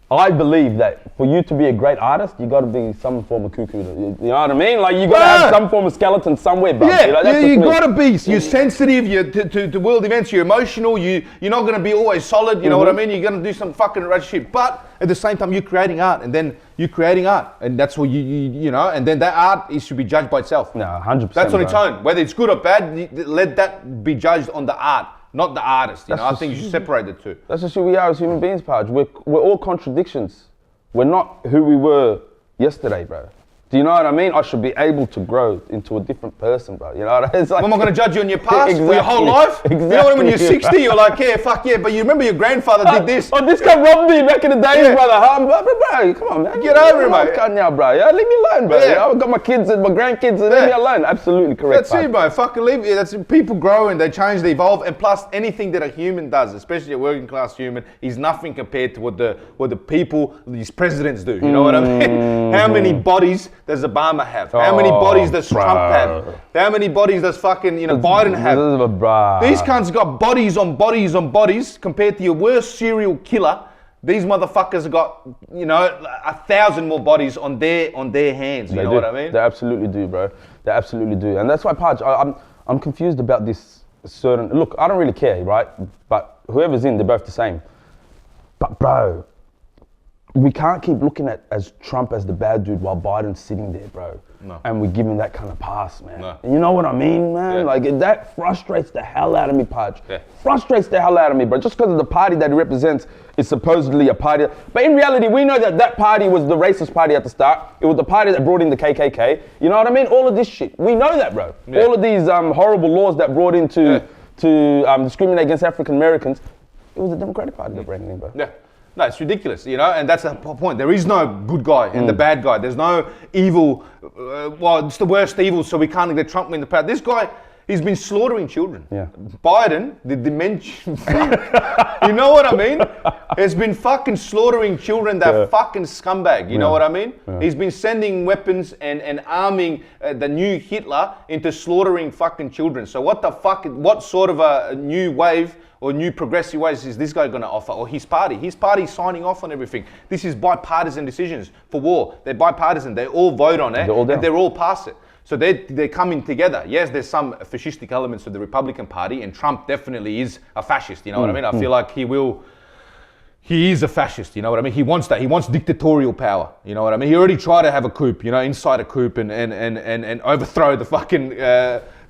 I believe that for you to be a great artist, you got to be some form of cuckoo. You know what I mean? Like, you got to have some form of skeleton somewhere, bro. You got to be. You're sensitive. You're to world events. You're emotional. You're not going to be always solid. You know what I mean? You're going to do some fucking ratchet shit. But at the same time, you're creating art, and then you're creating art, and that's what you know. And then that art should be judged by itself. No, 100%. That's on its own. Whether it's good or bad, let that be judged on the art, not the artist. You know, I think you should separate the two. That's just who we are as human beings, Parj. We're all contradictions. We're not who we were yesterday, bro. Do you know what I mean? I should be able to grow into a different person, bro. You know what I mean? It's like, am I going to judge you on your past for your whole life? Exactly. You know what I mean? When you're 60, you're like, yeah, fuck yeah, but you remember your grandfather did this. Oh, this guy robbed me back in the days, brother. Bro, come on, man. Get over it, mate. Now, bro. Yeah, leave me alone, bro. Yeah. I've got my kids and my grandkids, and leave me alone. Absolutely correct. That's it, bro. Fucking leave. Yeah, that's people grow and they change, they evolve, and plus anything that a human does, especially a working class human, is nothing compared to what the people, these presidents do. You know what I mean? How many bodies does Obama have? How many bodies does Trump have? How many bodies does fucking Biden have? These cunts got bodies on bodies on bodies compared to your worst serial killer. These motherfuckers have got 1,000 more bodies on their hands. You know what I mean? They absolutely do, bro. They absolutely do, and that's why, Parj, I'm confused about this certain. Look, I don't really care, right? But whoever's in, they're both the same. But bro, we can't keep looking at as Trump as the bad dude while Biden's sitting there, bro. No. And we give him that kind of pass, man. No. You know what I mean, man? Yeah. Like, that frustrates the hell out of me, Parj. Yeah. Frustrates the hell out of me, bro. Just because of the party that he represents is supposedly a party. But in reality, we know that that party was the racist party at the start. It was the party that brought in the KKK. You know what I mean? All of this shit. We know that, bro. Yeah. All of these horrible laws that brought in to discriminate against African Americans. It was the Democratic Party that brought it in, bro. Yeah. No, it's ridiculous, you know, and that's the point. There is no good guy and the bad guy. There's no evil. Well, it's the worst evil, so we can't get Trump in the power. This guy, he's been slaughtering children. Yeah. Biden, the dementia, you know what I mean? Has been fucking slaughtering children, that fucking scumbag, you know what I mean? Yeah. He's been sending weapons and arming the new Hitler into slaughtering fucking children. So what sort of a new wave or new progressive ways is this guy going to offer, or his party? His party's signing off on everything. This is bipartisan decisions for war. They're bipartisan. They all vote on it, and they're all pass it. So they're coming together. Yes, there's some fascistic elements of the Republican Party, and Trump definitely is a fascist. You know what I mean? I feel like he is a fascist. You know what I mean? He wants that. He wants dictatorial power. You know what I mean? He already tried to have a coup. You know, inside a coup and overthrow the fucking.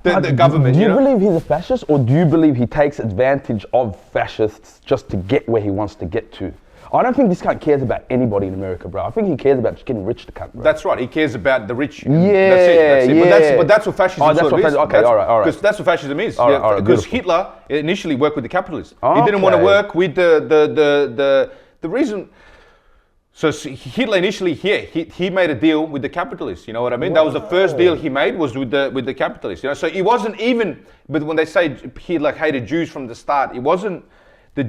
The government. Do you believe he's a fascist, or do you believe he takes advantage of fascists just to get where he wants to get to? I don't think this guy cares about anybody in America, bro. I think he cares about just getting rich to cunt, bro. That's right. He cares about the rich. Yeah, that's it. Yeah. But that's what fascism is. Okay, all right. Because that's what fascism is. Because Hitler initially worked with the capitalists. Okay. He didn't want to work with the reason. So Hitler initially, he made a deal with the capitalists. You know what I mean? That was the first deal he made, was with the capitalists. You know, so it wasn't even. But when they say he hated Jews from the start, it wasn't.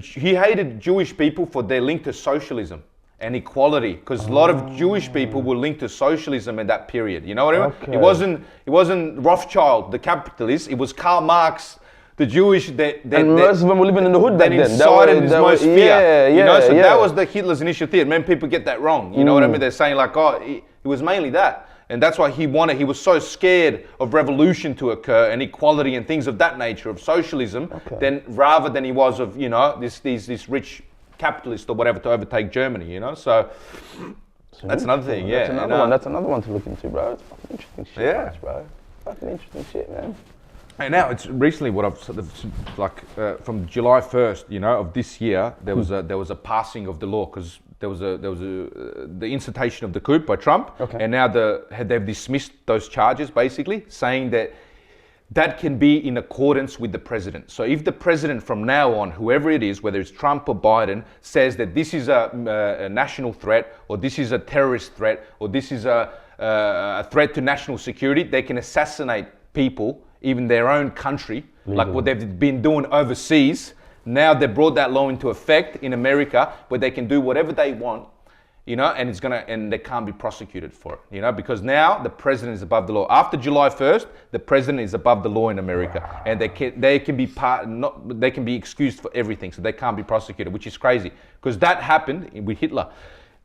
He hated Jewish people for their link to socialism and equality, because a lot of Jewish people were linked to socialism in that period. You know what I mean? Okay. It wasn't Rothschild, the capitalist. It was Karl Marx. The Jewish, and most of them were living in the hood back then. Incited his most fear. You know, so that was the Hitler's initial theory. Many people get that wrong. You know what I mean? They're saying it was mainly that. And that's why he was so scared of revolution to occur and equality and things of that nature, of socialism, rather than he was of, this rich capitalist or whatever to overtake Germany, So that's another thing, That's another one to look into, bro. It's fucking interesting shit, bro. Fucking interesting shit, man. And now it's recently what I've from July 1st, of this year, there was a passing of the law, because there was the incitation of the coup by Trump, and now they've dismissed those charges, basically saying that can be in accordance with the president. So if the president from now on, whoever it is, whether it's Trump or Biden, says that this is a national threat, or this is a terrorist threat, or this is a threat to national security, they can assassinate people, even their own country, like what they've been doing overseas. Now they brought that law into effect in America, where they can do whatever they want, and they can't be prosecuted for it, because now the president is above the law. After July 1st, the president is above the law in America, and they can be excused for everything, so they can't be prosecuted, which is crazy, because that happened with Hitler.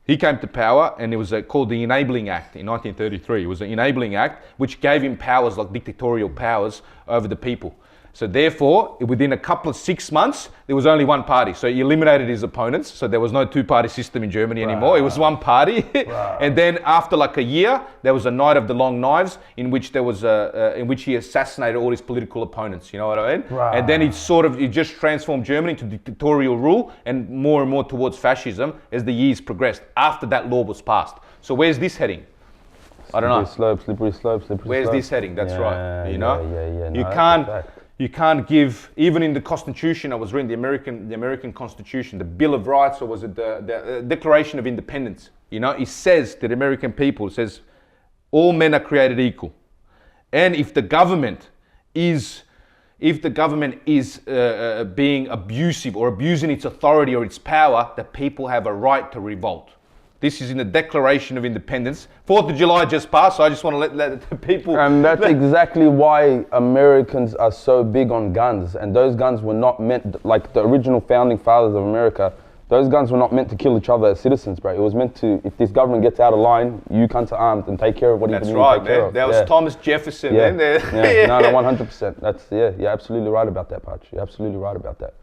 He came to power, and it was called the Enabling Act in 1933. It was an Enabling Act which gave him powers, like dictatorial powers over the people. So therefore, within a couple of 6 months, there was only one party. So he eliminated his opponents. So there was no two-party system in Germany anymore. It was one party. And then after a year, there was a Night of the Long Knives, in which in which he assassinated all his political opponents. You know what I mean? And then it just transformed Germany into dictatorial rule, and more towards fascism as the years progressed. After that law was passed. So where's this heading? I don't know. Slippery slope. Where's this heading? That's right. Yeah. You can't give, even in the Constitution, I was reading the American Constitution, the Bill of Rights, or was it the Declaration of Independence? It says to the American people, it says, all men are created equal. And if the government is being abusive or abusing its authority or its power, the people have a right to revolt. This is in the Declaration of Independence. 4th of July just passed, so I just want to let the people... And that's exactly why Americans are so big on guns. And those guns were not meant, like the original founding fathers of America, those guns were not meant to kill each other as citizens, bro. It was meant to, if this government gets out of line, you come to arms and take care of what you can take care of. That was Thomas Jefferson, man. No, 100%. You're absolutely right about that, Parj. You're absolutely right about that.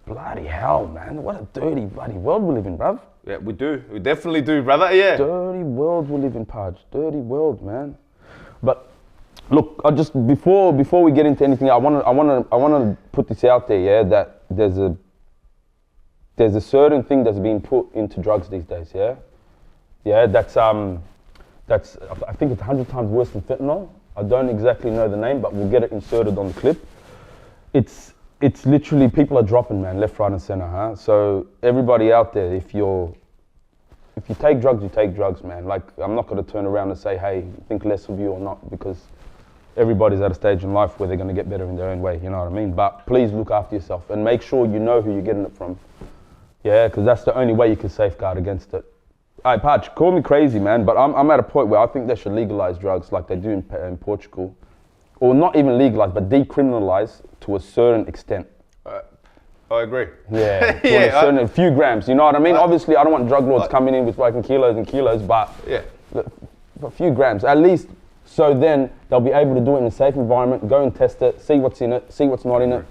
Bloody hell, man. What a dirty bloody world we live in, bruv. Yeah, we do. We definitely do, brother. Yeah. Dirty world we live in, Parj. Dirty world, man. But look, I just before we get into anything, I wanna put this out there, yeah, that there's a certain thing that's being put into drugs these days, yeah. Yeah, that's I think it's 100 times worse than fentanyl. I don't exactly know the name, but we'll get it inserted on the clip. It's literally, people are dropping, man, left, right, and center, huh? So everybody out there, if you take drugs, you take drugs, man. Like, I'm not gonna turn around and say, hey, think less of you or not, because everybody's at a stage in life where they're gonna get better in their own way, you know what I mean? But please look after yourself and make sure you know who you're getting it from. Yeah, because that's the only way you can safeguard against it. Hey, Parj, call me crazy, man, but I'm at a point where I think they should legalize drugs like they do in Portugal. Or not even legalize, but decriminalize to a certain extent. I agree. Yeah, Yeah, a few grams, you know what I mean? Obviously, I don't want drug lords coming in with fucking kilos and kilos, but yeah, a few grams, at least, so then they'll be able to do it in a safe environment, go and test it, see what's in it, see what's not in it.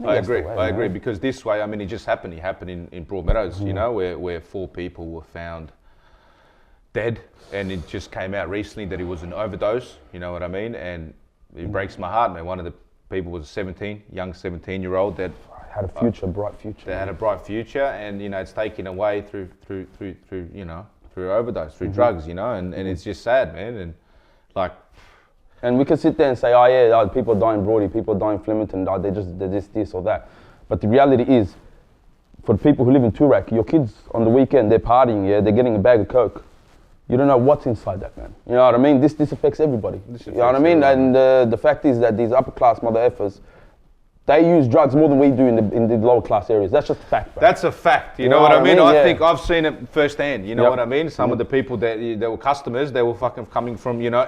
I agree, because this way, I mean, it just happened. It happened in Broadmeadows, you know, where 4 people were found dead, and it just came out recently that it was an overdose, you know what I mean? And it breaks my heart, man. One of the people was a young 17-year-old that had a future, bright future. That had a bright future, and you know, it's taken away through you know, through overdose, through drugs, you know, and it's just sad, man. And like, and we can sit there and say, oh yeah, people die in Broady, people die in Flemington, they're just this or that. But the reality is, for the people who live in Toorak, your kids on the weekend, they're partying, yeah, they're getting a bag of Coke. You don't know what's inside that, man. You know what I mean? This affects everybody. You know what I mean? And the fact is that these upper class mother effers, they use drugs more than we do in the lower class areas. That's just a fact, bro. That's a fact. You know what I mean? I think I've seen it firsthand. You know what I mean? Some of the people that were customers, they were fucking coming from, you know,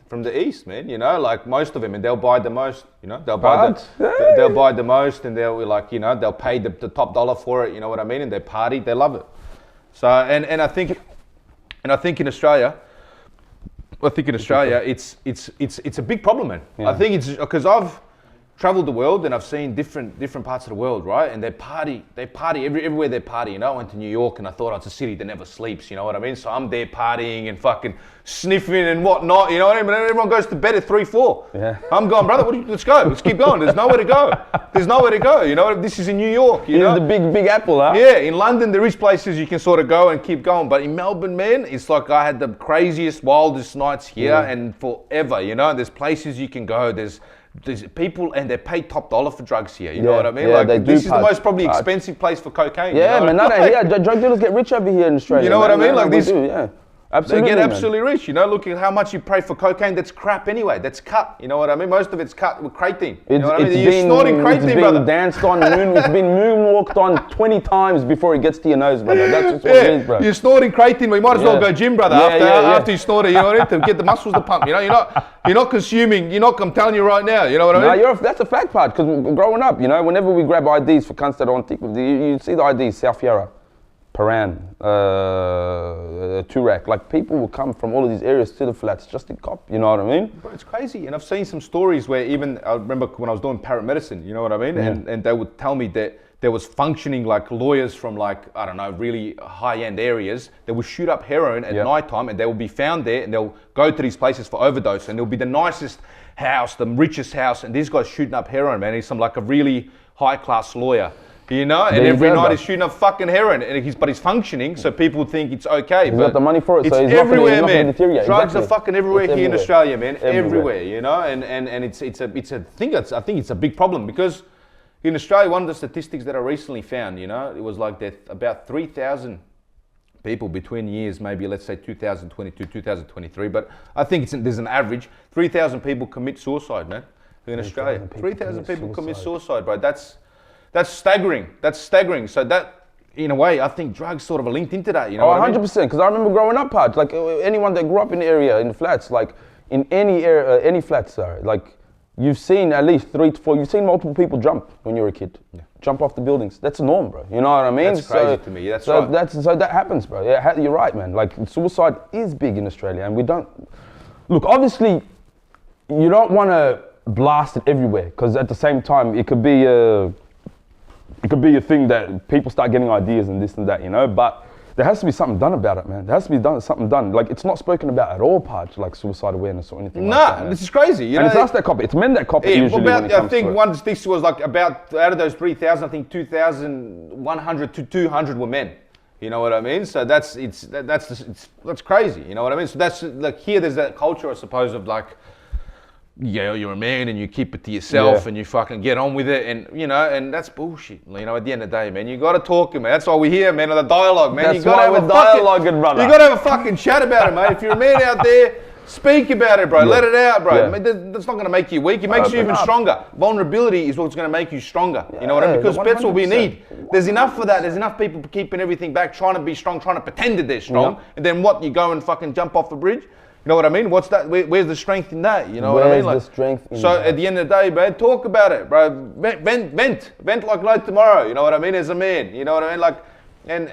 from the east, man. You know, like most of them, and they'll buy the most. You know, they'll buy the most, and they'll like, you know, they'll pay the top dollar for it. You know what I mean? And they party, they love it. So and I think in Australia, it's a big problem, man. Yeah. I think it's because I've traveled the world and I've seen different parts of the world, right? And they party everywhere they party. You know, I went to New York and I thought, oh, it's a city that never sleeps. You know what I mean? So I'm there partying and fucking sniffing and whatnot. You know what I mean? But everyone goes to bed at 3-4. Yeah. I'm going, brother. Let's go. Let's keep going. There's nowhere to go. There's nowhere to go. You know, this is in New York. You know, the big apple, huh? Yeah. In London, there is plaplaces you can sort of go and keep going, but in Melbourne, man, it's like I had the craziest, wildest nights here and forever. You know, there's places you can go. There's people, and they pay top dollar for drugs here. You know what I mean? Yeah, like this is the most probably expensive place for cocaine. Yeah, you know? man. Drug dealers get rich over here in Australia. You know what I mean? Like this. Yeah. Absolutely, they get absolutely rich. You know, look at how much you pay for cocaine. That's crap anyway. That's cut. You know what I mean? Most of it's cut with creatine. You know what I mean? You're snorting creatine, brother. Danced on, it's been moonwalked on 20 times before it gets to your nose, brother. That's just what it is, bro. You're snorting creatine. We might as well go gym, brother. After you snort it, you know what I mean? To get the muscles to pump. You know, you're not consuming. I'm telling you right now. You know what I mean? That's a fact, part. Because growing up, you know, whenever we grab IDs for cunts that are on TikTok, you see the IDs, South Yarra, Paran, Toorak, like people will come from all of these areas to the flats just to cop, you know what I mean? But it's crazy, and I've seen some stories where even, I remember when I was doing paramedicine, you know what I mean? Yeah. And they would tell me that there was functioning like lawyers from like, I don't know, really high-end areas that would shoot up heroin at nighttime, and they will be found there, and they'll go to these places for overdose, and it'll be the nicest house, the richest house, and this guy's shooting up heroin, man. He's some like a really high-class lawyer. You know, and every night he's shooting up fucking heroin, but he's functioning, so people think it's okay. He's got the money for it, so it's everywhere, man. Drugs are fucking everywhere here in Australia, man. Everywhere, you know, and it's a thing. I think it's a big problem because in Australia, one of the statistics that I recently found, you know, it was like that about 3,000 people between years, maybe let's say 2022, 2023, but I think there's an average 3,000 people commit suicide, man, in Australia. 3,000 people commit suicide, bro. That's staggering. That's staggering. So that, in a way, I think drugs sort of are linked into that. You know, 100%. Because I remember growing up, Parj, like anyone that grew up in the area, in the flats, like in any area, any flats, like you've seen at least 3 to 4. You've seen multiple people jump when you were a kid. Yeah. Jump off the buildings. That's a norm, bro. You know what I mean? That's crazy to me. That's right. So that happens, bro. Yeah, you're right, man. Like suicide is big in Australia, and we don't look. Obviously, you don't want to blast it everywhere because at the same time it could be it could be a thing that people start getting ideas and this and that, you know, but there has to be something done about it, man. There has to be something done. Like, it's not spoken about at all, Parj, like suicide awareness or anything like that. Nah, this is crazy. You and know, it's us that copy. It's men that copy usually when it comes I think to it. one statistic was like about, out of those 3,000, I think 2,100 to 200 were men. You know what I mean? So that's crazy. You know what I mean? So that's like here. There's that culture, I suppose, of like, yeah, you're a man and you keep it to yourself and you fucking get on with it, and you know, and that's bullshit. You know, at the end of the day, man, you got to talk, man. That's why we're here, man. On the dialogue, man. That's you got to have a dialoguing, brother. You got to have a fucking chat about it, mate. If you're a man out there, speak about it, bro. Let it out, bro. I mean, that's not going to make you weak. It makes you even stronger. Vulnerability is what's going to make you stronger. You know what I mean? Because that's what we need. There's enough for that. There's enough people keeping everything back, trying to be strong, trying to pretend that they're strong, and then what? You go and fucking jump off a bridge. You know what I mean? What's that? Where's the strength in that? You know what I mean? Where's the strength in so that? at the end of the day, man, talk about it, bro. Vent like no tomorrow. You know what I mean? As a man, you know what I mean? Like, and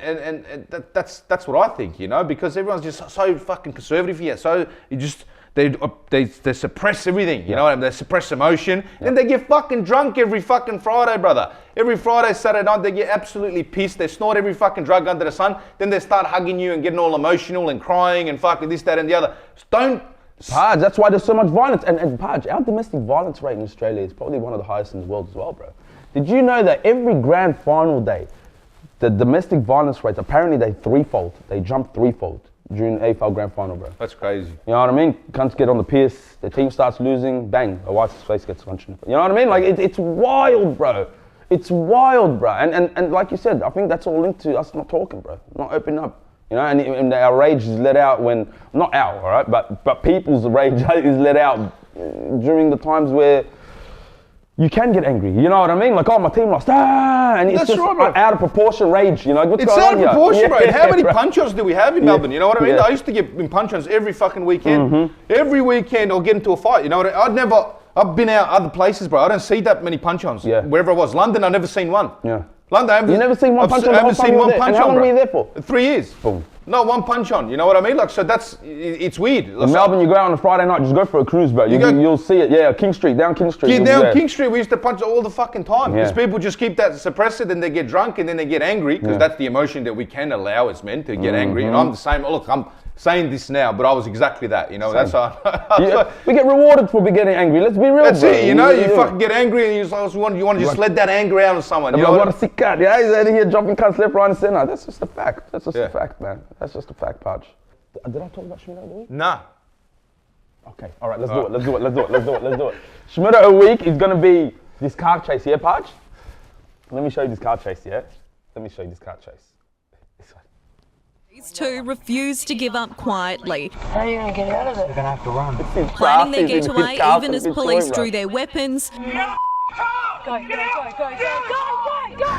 that's what I think. You know, because everyone's just so fucking conservative here. So you just. They suppress everything, you know what I mean? They suppress emotion. Then they get fucking drunk every fucking Friday, brother. Every Friday, Saturday night, they get absolutely pissed. They snort every fucking drug under the sun. Then they start hugging you and getting all emotional and crying and fucking this, that, and the other. Don't... Parj, that's why there's so much violence. And Parj, our domestic violence rate in Australia is probably one of the highest in the world as well, bro. Did you know that every grand final day, the domestic violence rates, apparently they jump threefold during the AFL grand final, bro. That's crazy. You know what I mean? Cunts get on the piss, the team starts losing, bang, a wife's face gets punched. You know what I mean? Like, it's wild, bro. It's wild, bro. And like you said, I think that's all linked to us not talking, bro. Not opening up. You know, and our rage is let out when, not our, all right, but people's rage is let out during the times where you can get angry, you know what I mean? Like, oh, my team lost, and it's just out of proportion rage, you know? What's going on out of proportion, bro. How many bro. punch-ons do we have in Melbourne? You know what I mean? I used to get in punch-ons every fucking weekend. Every weekend I'll get into a fight, you know what I mean? I've been out other places, bro. I don't see that many punch-ons. Wherever I was. London, I've never seen one. London, you never seen one punch-on the whole time you were there? And how long were you there for? 3 years. Boom. No, one punch-on, you know what I mean? Like, so it's weird. In Melbourne, you go out on a Friday night, just go for a cruise, bro. You'll see it, King Street, down King Street. Yeah, down King Street, we used to punch all the fucking time. Because people just keep that suppressed, then they get drunk, and then they get angry, because that's the emotion that we can allow as men to get angry. And I'm the same. Look, I'm saying this now, but I was exactly that, you know. That's how we get rewarded for getting angry. Let's be real, that's bro. it, you know. You fucking get angry, and you want to just let that anger out on someone. You know what a sick cat, yeah? He's out here dropping cunts left, right, and center. That's just a fact. That's just a fact, man. That's just a fact, Parj. Did I talk about shmedo of the week? Nah. Okay, all right, let's do it. Shmedo of the week is going to be this car chase, yeah, Parj? Let me show you this car chase, yeah? This way. These two refuse to give up quietly, How are you going to get out of it? We're going to have to run. planning their getaway even as police drew their weapons. Go, go, go, go, go, go, go, go!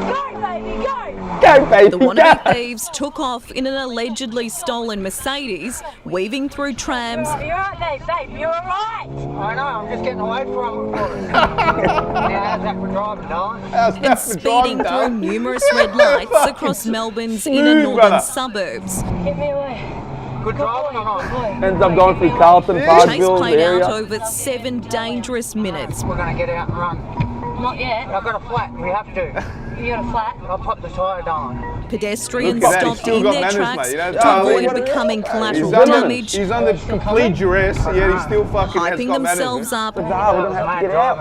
Go, baby, go! Go, baby, The wannabe thieves took off in an allegedly stolen Mercedes, weaving through trams. You're right, babe, you're right! I know, I'm just getting away from it. How's that for driving, darling? And speeding through numerous red lights across Melbourne's inner northern suburbs. Get me away. Good driving or not? Ends up going through Carlton, Chase Parkville played area. out over 7 dangerous minutes. We're going to get out and run. Not yet. I've got a flat, we have to. You got a flat? I'll pop the tyre down. Pedestrians Look at that, he's stopped still in got their manners, tracks mate, you know? to Oh, avoid look at becoming that. collateral He's damage, He's under complete duress, yet he still fucking has hyping got manners. themselves up. We're gonna have to get out.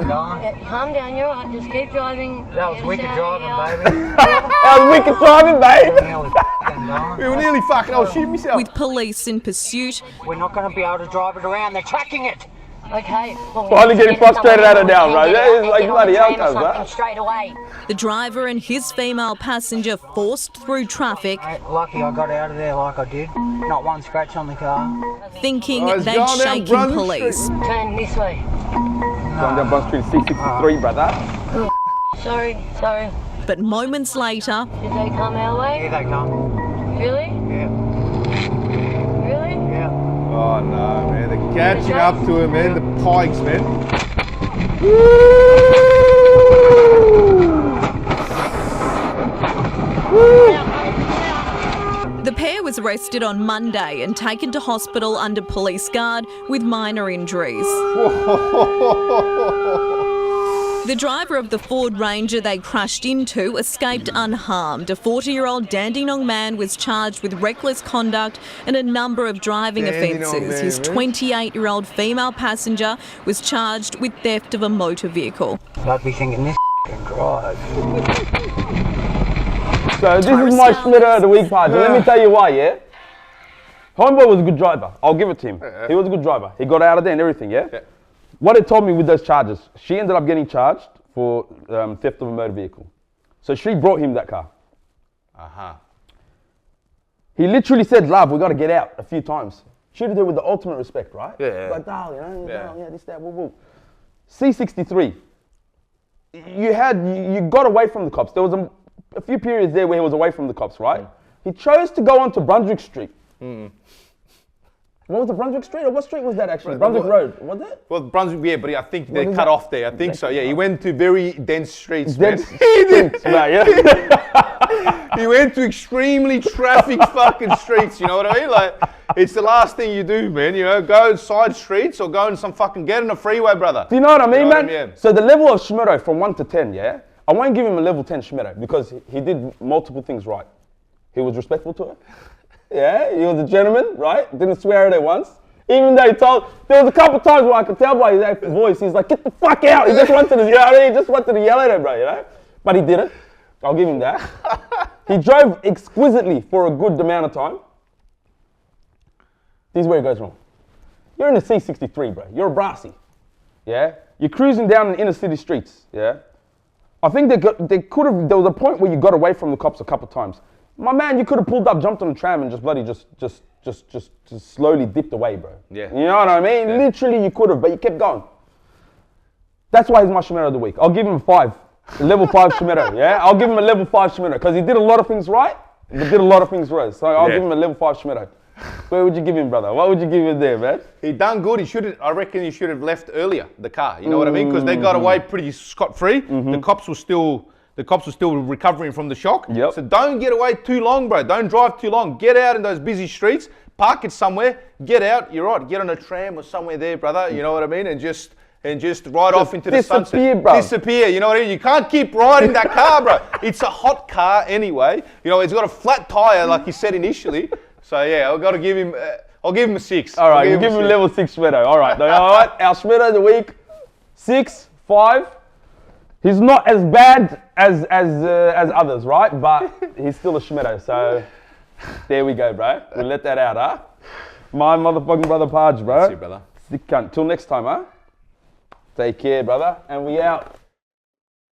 Calm down, you're right. Just keep driving. That was wicked driving, baby. That was wicked driving, babe. Nearly f***ing done. We were nearly fucking, I'll shoot myself. With police in pursuit, We're not going to be able to drive it around. They're tracking it. Okay. Well, Finally getting frustrated out of now, right? That is like Get on bloody the hell, train or cuz, something right? straight away. the driver and his female passenger forced through traffic, Mate, lucky I got out of there like I did. Not one scratch on the car. thinking Oh, it's they'd going down shaken Brunswick police. Turn this way. Going down Bond Street 663, brother. Sorry. But moments later, Did they come our way? Here they come. Really? Yeah, Really? yeah. Oh no, man, they're catching up to him, man. The pikes, man. the pair was arrested on Monday and taken to hospital under police guard with minor injuries. The driver of the Ford Ranger they crashed into escaped unharmed. A 40-year-old Dandenong man was charged with reckless conduct and a number of driving offences. His 28-year-old female passenger was charged with theft of a motor vehicle. I'd be thinking this can drive. So this is my shmedo of the week, Parj. Let me tell you why, yeah? Homeboy was a good driver. I'll give it to him. He was a good driver. He got out of there and everything, yeah? What it told me with those charges, she ended up getting charged for theft of a motor vehicle. So she brought him that car. He literally said, love, we got to get out a few times. Treated her with the ultimate respect, right? Yeah. Like, darling, this, that, woo, woo. C63. You got away from the cops. There was a few periods there where he was away from the cops, right? He chose to go onto Brunswick Street. What was the Brunswick Street? Or what street was that actually? Brunswick Road, was it? Well, Brunswick, yeah, but I think they cut off there. I think so, yeah. He went to very dense streets, man. He went to extremely trafficked fucking streets, you know what I mean? Like, it's the last thing you do, man, you know? Go side streets or go in some fucking, get in a freeway, brother. Do you know what I mean, man? Yeah. So the level of shmedo from 1 to 10, yeah? I won't give him a level 10 shmedo because he did multiple things right. He was respectful to her. Yeah, he was a gentleman, right? Didn't swear at her once. Even though there was a couple of times where I could tell by his voice, he's like, get the fuck out. He just wanted to, you know what I mean? He just wanted to yell at her, bro, you know? But he did it. I'll give him that. He drove exquisitely for a good amount of time. This is where it goes wrong. You're in a C63, bro. You're a brassy. Yeah? You're cruising down the inner city streets, yeah? I think there was a point where you got away from the cops a couple of times. My man, you could have pulled up, jumped on a tram, and just slowly dipped away, bro. Yeah. You know what I mean? Yeah. Literally, you could have, but you kept going. That's why he's my shmedo of the week. I'll give him a 5, level 5 shmedo. Yeah, I'll give him a level 5 shmedo because he did a lot of things right, but did a lot of things wrong. So I'll give him a level 5 shmedo. Where would you give him, brother? What would you give him there, man? He done good. I reckon he should have left earlier, the car. You know what I mean? Because they got away pretty scot-free. The cops were still recovering from the shock. Yep. So don't get away too long, bro. Don't drive too long. Get out in those busy streets. Park it somewhere. Get out. You're right. Get on a tram or somewhere there, brother. You know what I mean? And just ride off into the sunset. Disappear, bro. Disappear. You know what I mean? You can't keep riding that car, bro. It's a hot car anyway. You know, it's got a flat tire, like you said initially. So yeah, I've got to give him. I'll give him a 6. All right, you give him a level 6 shmedo. All right, our shmedo of the week, 6, 5. He's not as bad as others, right? But he's still a shmedo. So there we go, bro. We'll let that out, huh? My motherfucking brother Parj, bro. That's you, brother. Sick cunt. Till next time, huh? Take care, brother. And we out.